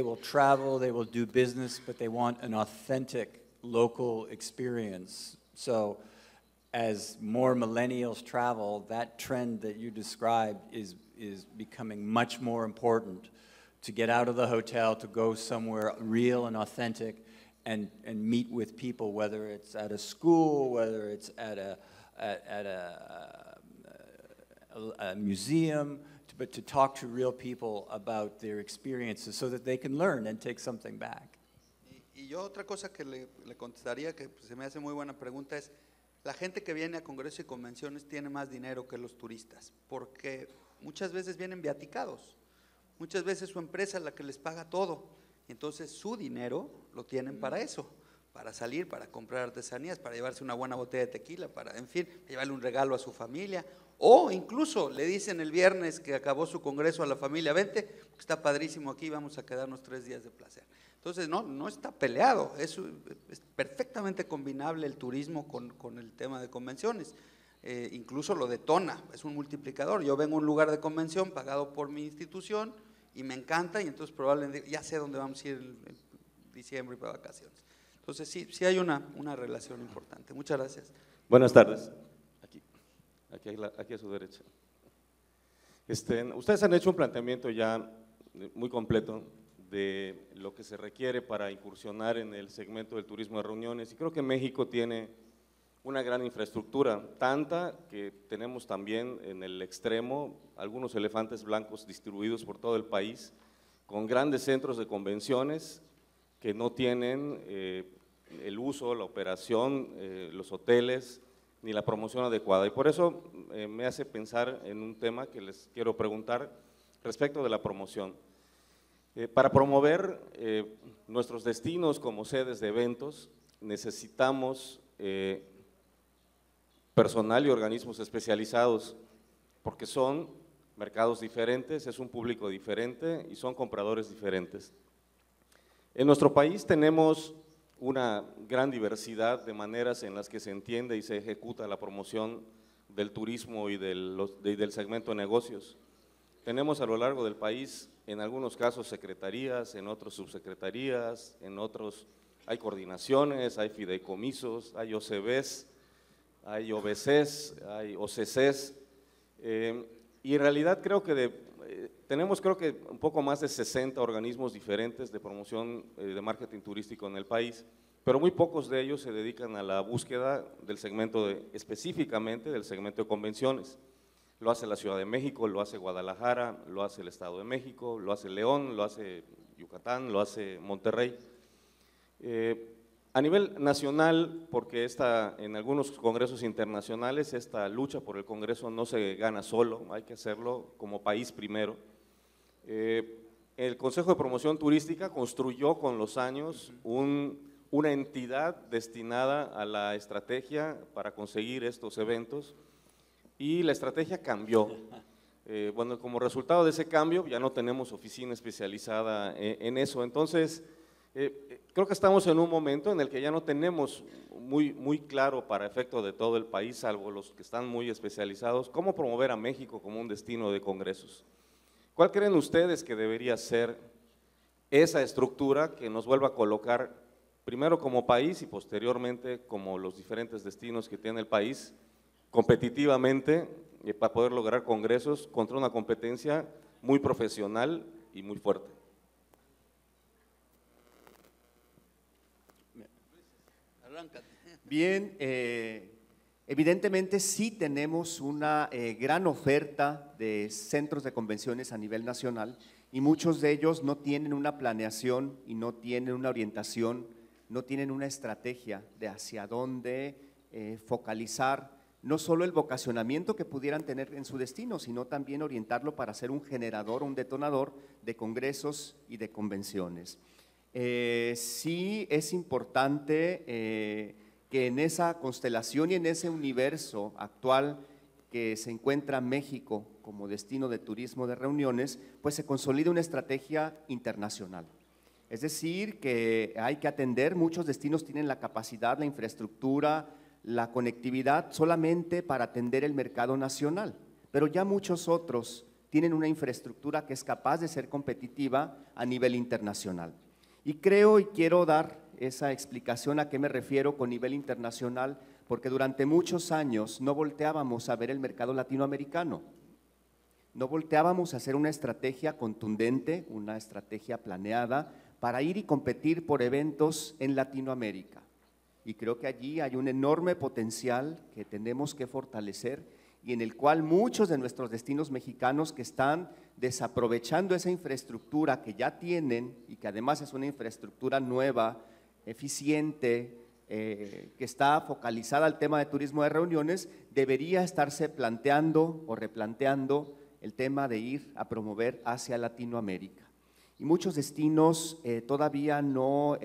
will travel, they will do business, but they want an authentic local experience. So as more millennials travel, that trend that you described is becoming much more important, to get out of the hotel, to go somewhere real and authentic and meet with people, whether it's at a school, whether it's at a museum, but to talk to real people about their experiences so that they can learn and take something back. Y yo otra cosa que le contestaría, que se me hace muy buena pregunta, es la gente que viene a congresos y convenciones tiene más dinero que los turistas, porque muchas veces vienen viaticados, muchas veces su empresa es la que les paga todo, entonces su dinero lo tienen para eso, para salir, para comprar artesanías, para llevarse una buena botella de tequila, para, en fin, llevarle un regalo a su familia, o incluso le dicen el viernes que acabó su congreso a la familia, vente, está padrísimo aquí, vamos a quedarnos 3 días de placer. Entonces no está peleado, es perfectamente combinable el turismo con el tema de convenciones, incluso lo detona, es un multiplicador. Yo vengo a un lugar de convención pagado por mi institución y me encanta, y entonces probablemente ya sé dónde vamos a ir en diciembre para vacaciones. Entonces sí hay una relación importante. Muchas gracias. Buenas tardes. Aquí a su derecha. Ustedes han hecho un planteamiento ya muy completo de lo que se requiere para incursionar en el segmento del turismo de reuniones, y creo que México tiene una gran infraestructura, tanta que tenemos también en el extremo algunos elefantes blancos distribuidos por todo el país, con grandes centros de convenciones que no tienen el uso, la operación, los hoteles, ni la promoción adecuada. Y por eso me hace pensar en un tema que les quiero preguntar respecto de la promoción. Para promover nuestros destinos como sedes de eventos, necesitamos personal y organismos especializados, porque son mercados diferentes, es un público diferente y son compradores diferentes. En nuestro país tenemos una gran diversidad de maneras en las que se entiende y se ejecuta la promoción del turismo y del segmento de negocios. Tenemos a lo largo del país, en algunos casos, secretarías, en otros subsecretarías, en otros hay coordinaciones, hay fideicomisos, hay OCBs, hay OBCs, hay OCCs, y en realidad creo que tenemos creo que un poco más de 60 organismos diferentes de promoción de marketing turístico en el país, pero muy pocos de ellos se dedican a la búsqueda del segmento específicamente del segmento de convenciones. Lo hace la Ciudad de México, lo hace Guadalajara, lo hace el Estado de México, lo hace León, lo hace Yucatán, lo hace Monterrey. A nivel nacional, porque en algunos congresos internacionales esta lucha por el congreso no se gana solo, hay que hacerlo como país primero. El Consejo de Promoción Turística construyó con los años una entidad destinada a la estrategia para conseguir estos eventos y la estrategia cambió. Bueno, como resultado de ese cambio ya no tenemos oficina especializada en eso, entonces creo que estamos en un momento en el que ya no tenemos muy claro para efecto de todo el país, salvo los que están muy especializados, cómo promover a México como un destino de congresos. ¿Cuál creen ustedes que debería ser esa estructura que nos vuelva a colocar primero como país y posteriormente como los diferentes destinos que tiene el país competitivamente para poder lograr congresos contra una competencia muy profesional y muy fuerte? Bien, evidentemente sí tenemos una gran oferta de centros de convenciones a nivel nacional y muchos de ellos no tienen una planeación y no tienen una orientación, no tienen una estrategia de hacia dónde focalizar no solo el vocacionamiento que pudieran tener en su destino, sino también orientarlo para ser un generador, un detonador de congresos y de convenciones. Sí es importante que en esa constelación y en ese universo actual que se encuentra México como destino de turismo de reuniones, pues se consolide una estrategia internacional. Es decir, que hay que atender, muchos destinos tienen la capacidad, la infraestructura, la conectividad solamente para atender el mercado nacional, pero ya muchos otros tienen una infraestructura que es capaz de ser competitiva a nivel internacional. Y creo y quiero dar esa explicación a qué me refiero con nivel internacional, porque durante muchos años no volteábamos a ver el mercado latinoamericano, no volteábamos a hacer una estrategia contundente, una estrategia planeada para ir y competir por eventos en Latinoamérica. Y creo que allí hay un enorme potencial que tenemos que fortalecer y en el cual muchos de nuestros destinos mexicanos que están desaprovechando esa infraestructura que ya tienen y que además es una infraestructura nueva, eficiente, que está focalizada al tema de turismo de reuniones, debería estarse planteando o replanteando el tema de ir a promover hacia Latinoamérica. Y muchos destinos todavía no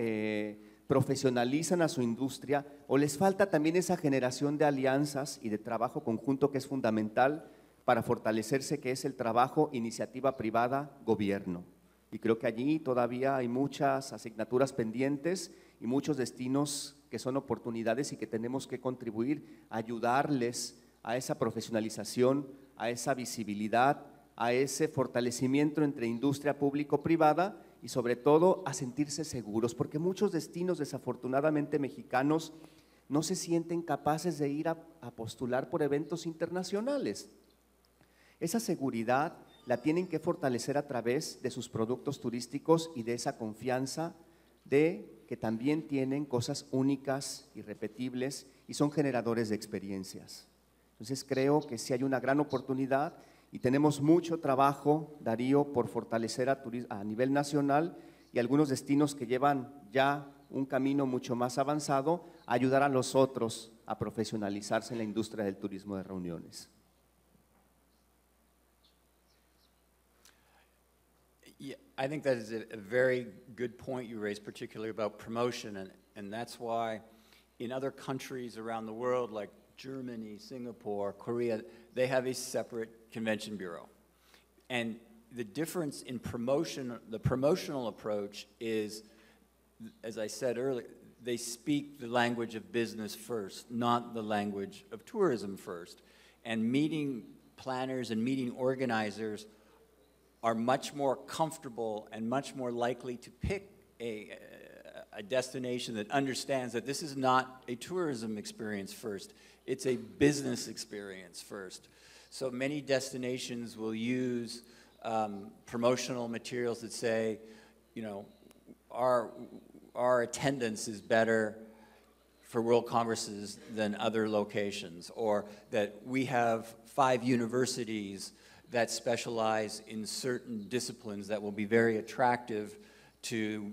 profesionalizan a su industria o les falta también esa generación de alianzas y de trabajo conjunto que es fundamental para fortalecerse, que es el trabajo iniciativa privada, gobierno. Y creo que allí todavía hay muchas asignaturas pendientes y muchos destinos que son oportunidades y que tenemos que contribuir a ayudarles a esa profesionalización, a esa visibilidad, a ese fortalecimiento entre industria público-privada y sobre todo a sentirse seguros, porque muchos destinos desafortunadamente mexicanos no se sienten capaces de ir a postular por eventos internacionales. Esa seguridad la tienen que fortalecer a través de sus productos turísticos y de esa confianza de que también tienen cosas únicas, irrepetibles y son generadores de experiencias. Entonces creo que sí hay una gran oportunidad y tenemos mucho trabajo, Darío, por fortalecer a nivel nacional y algunos destinos que llevan ya un camino mucho más avanzado, a ayudar a los otros a profesionalizarse en la industria del turismo de reuniones. Yeah, I think that is a very good point you raised, particularly about promotion, and that's why in other countries around the world, like Germany, Singapore, Korea, they have a separate convention bureau. And the difference in promotion, the promotional approach is, as I said earlier, they speak the language of business first, not the language of tourism first. And meeting planners and meeting organizers are much more comfortable and much more likely to pick a destination that understands that this is not a tourism experience first, it's a business experience first. So many destinations will use promotional materials that say, you know, our attendance is better for World Congresses than other locations, or that we have 5 universities that specialize in certain disciplines that will be very attractive to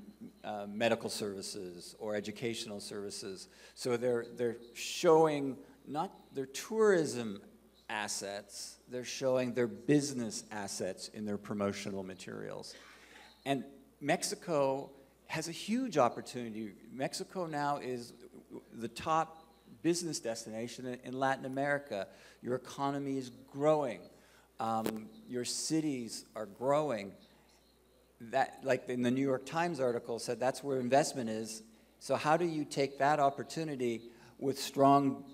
medical services or educational services. So they're showing not their tourism assets, they're showing their business assets in their promotional materials. And Mexico has a huge opportunity. Mexico now is the top business destination in Latin America. Your economy is growing. Your cities are growing. That, like in the New York Times article said, that's where investment is. So how do you take that opportunity with strong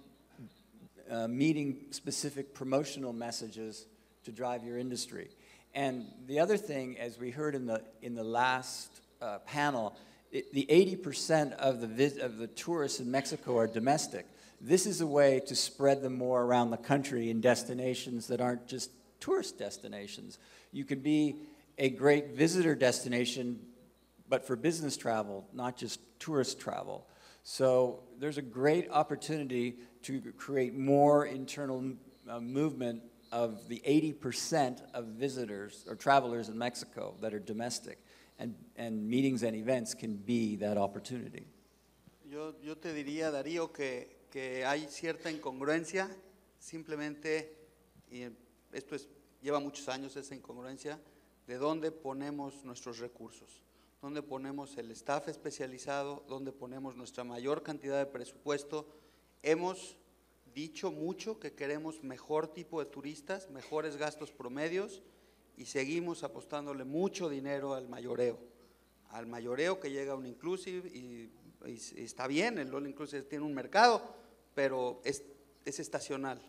meeting specific promotional messages to drive your industry? And the other thing, as we heard in the last panel, the 80% of the tourists in Mexico are domestic. This is a way to spread them more around the country in destinations that aren't just tourist destinations. You could be a great visitor destination, but for business travel, not just tourist travel. So there's a great opportunity to create more internal movement of the 80% of visitors or travelers in Mexico that are domestic. And meetings and events can be that opportunity. Yo te diría, Darío, que hay cierta incongruencia, simplemente, y esto lleva muchos años esa incongruencia, de dónde ponemos nuestros recursos, dónde ponemos el staff especializado, dónde ponemos nuestra mayor cantidad de presupuesto. Hemos dicho mucho que queremos mejor tipo de turistas, mejores gastos promedios, y seguimos apostándole mucho dinero al mayoreo que llega a un inclusive, y está bien, el all inclusive tiene un mercado, pero es estacional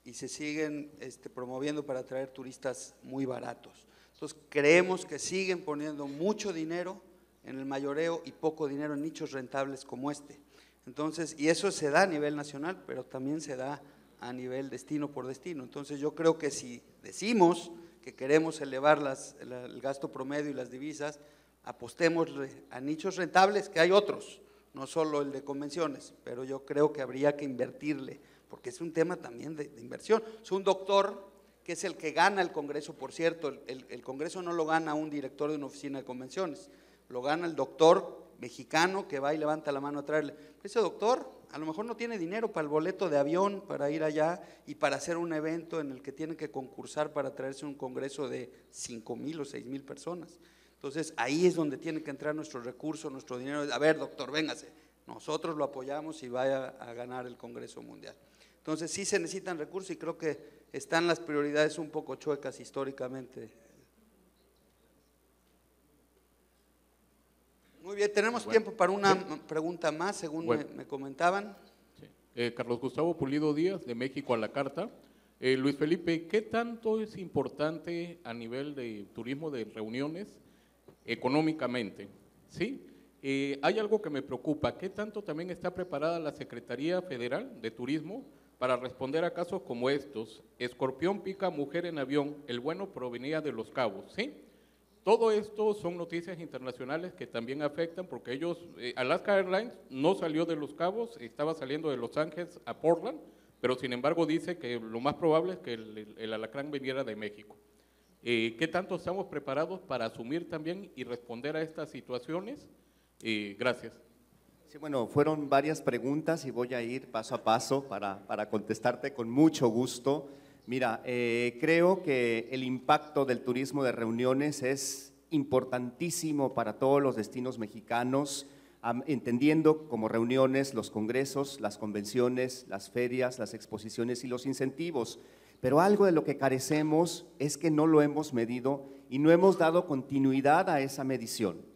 y se siguen promoviendo para atraer turistas muy baratos. Entonces creemos que siguen poniendo mucho dinero en el mayoreo y poco dinero en nichos rentables como este. Entonces, y eso se da a nivel nacional, pero también se da a nivel destino por destino. Entonces yo creo que si decimos que queremos elevar el gasto promedio y las divisas, apostémosle a nichos rentables, que hay otros, no solo el de convenciones, pero yo creo que habría que invertirle, porque es un tema también de inversión. Es un doctor que es el que gana el Congreso, por cierto, el Congreso no lo gana un director de una oficina de convenciones, lo gana el doctor mexicano que va y levanta la mano a traerle. Ese doctor a lo mejor no tiene dinero para el boleto de avión, para ir allá y para hacer un evento en el que tiene que concursar para traerse un congreso de 5,000 o 6,000 personas. Entonces ahí es donde tiene que entrar nuestro recurso, nuestro dinero. A ver, doctor, véngase, nosotros lo apoyamos y vaya a ganar el Congreso Mundial. Entonces sí se necesitan recursos y creo que están las prioridades un poco chuecas históricamente. Muy bien, tenemos tiempo para una pregunta más, según me comentaban. Sí. Carlos Gustavo Pulido Díaz, de México a la Carta. Luis Felipe, ¿qué tanto es importante a nivel de turismo de reuniones económicamente? ¿Sí? Hay algo que me preocupa, ¿qué tanto también está preparada la Secretaría Federal de Turismo para responder a casos como estos? Escorpión pica mujer en avión, el bueno provenía de Los Cabos, ¿sí? Todo esto son noticias internacionales que también afectan porque ellos, Alaska Airlines no salió de Los Cabos, estaba saliendo de Los Ángeles a Portland, pero sin embargo dice que lo más probable es que el alacrán viniera de México. ¿Qué tanto estamos preparados para asumir también y responder a estas situaciones? Gracias. Sí, bueno, fueron varias preguntas y voy a ir paso a paso para contestarte con mucho gusto. Mira, creo que el impacto del turismo de reuniones es importantísimo para todos los destinos mexicanos, entendiendo como reuniones los congresos, las convenciones, las ferias, las exposiciones y los incentivos. Pero algo de lo que carecemos es que no lo hemos medido y no hemos dado continuidad a esa medición.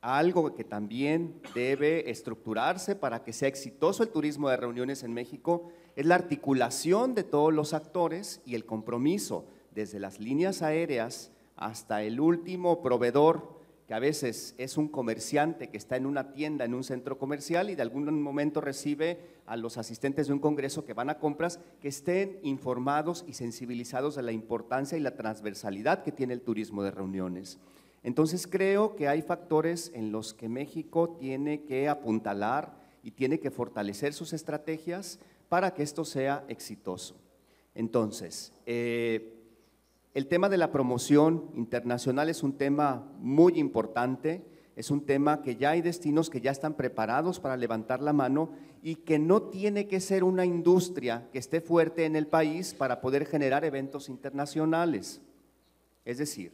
Algo que también debe estructurarse para que sea exitoso el turismo de reuniones en México es la articulación de todos los actores y el compromiso desde las líneas aéreas hasta el último proveedor que a veces es un comerciante que está en una tienda, en un centro comercial y de algún momento recibe a los asistentes de un congreso que van a compras, que estén informados y sensibilizados de la importancia y la transversalidad que tiene el turismo de reuniones. Entonces creo que hay factores en los que México tiene que apuntalar y tiene que fortalecer sus estrategias para que esto sea exitoso. Entonces, el tema de la promoción internacional es un tema muy importante, es un tema que ya hay destinos que ya están preparados para levantar la mano y que no tiene que ser una industria que esté fuerte en el país para poder generar eventos internacionales. Es decir,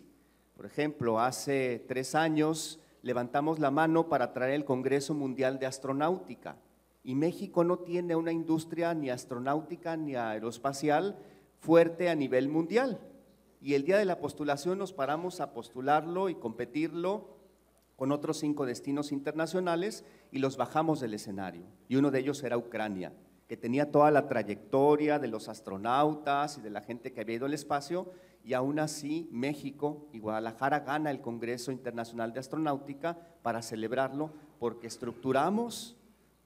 por ejemplo, hace 3 años levantamos la mano para traer el Congreso Mundial de Astronáutica y México no tiene una industria ni astronáutica ni aeroespacial fuerte a nivel mundial. Y el día de la postulación nos paramos a postularlo y competirlo con otros 5 destinos internacionales y los bajamos del escenario. Y uno de ellos era Ucrania, que tenía toda la trayectoria de los astronautas y de la gente que había ido al espacio, y aún así México y Guadalajara gana el Congreso Internacional de Astronáutica para celebrarlo, porque estructuramos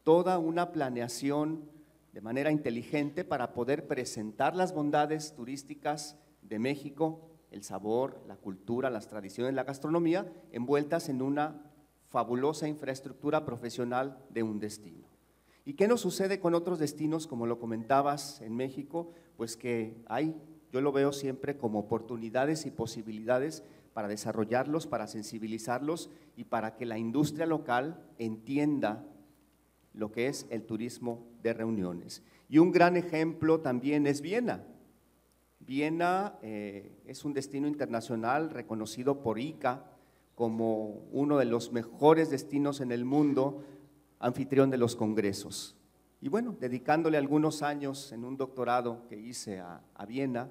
toda una planeación de manera inteligente para poder presentar las bondades turísticas de México, el sabor, la cultura, las tradiciones, la gastronomía, envueltas en una fabulosa infraestructura profesional de un destino. ¿Y qué nos sucede con otros destinos, como lo comentabas en México? Pues que yo lo veo siempre como oportunidades y posibilidades para desarrollarlos, para sensibilizarlos y para que la industria local entienda lo que es el turismo de reuniones. Y un gran ejemplo también es Viena. Viena es un destino internacional reconocido por ICA como uno de los mejores destinos en el mundo, anfitrión de los congresos. Y bueno, dedicándole algunos años en un doctorado que hice a Viena,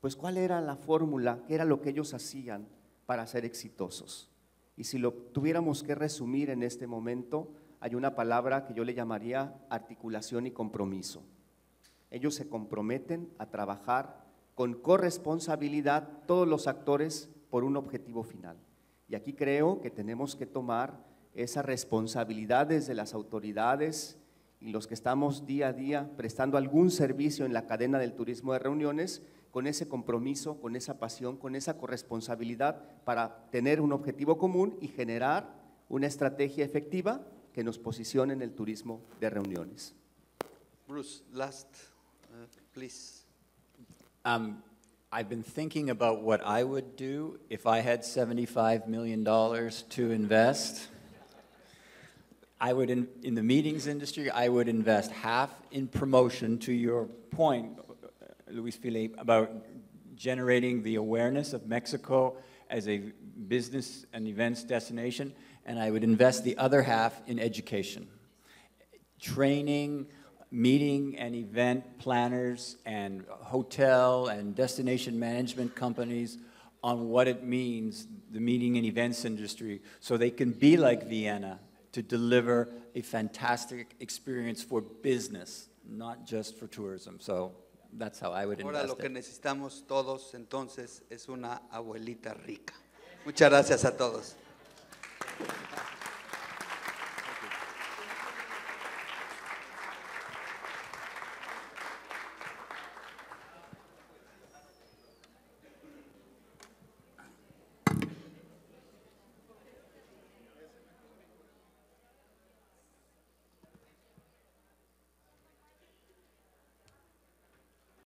pues ¿cuál era la fórmula? ¿Qué era lo que ellos hacían para ser exitosos? Y si lo tuviéramos que resumir en este momento, hay una palabra que yo le llamaría articulación y compromiso. Ellos se comprometen a trabajar con corresponsabilidad todos los actores por un objetivo final. Y aquí creo que tenemos que tomar esa responsabilidad desde las autoridades y los que estamos día a día prestando algún servicio en la cadena del turismo de reuniones, con ese compromiso, con esa pasión, con esa corresponsabilidad para tener un objetivo común y generar una estrategia efectiva que nos posicione en el turismo de reuniones. Bruce, last, please. I've been thinking about what I would do if I had $75 million to invest. I would, in the meetings industry, I would invest half in promotion, to your point, Luis Felipe, about generating the awareness of Mexico as a business and events destination, and I would invest the other half in education, training, meeting and event planners and hotel and destination management companies on what it means, the meeting and events industry, so they can be like Vienna to deliver a fantastic experience for business, not just for tourism. So that's how I would invest. Ahora lo que necesitamos todos entonces es una abuelita rica. Muchas gracias a todos.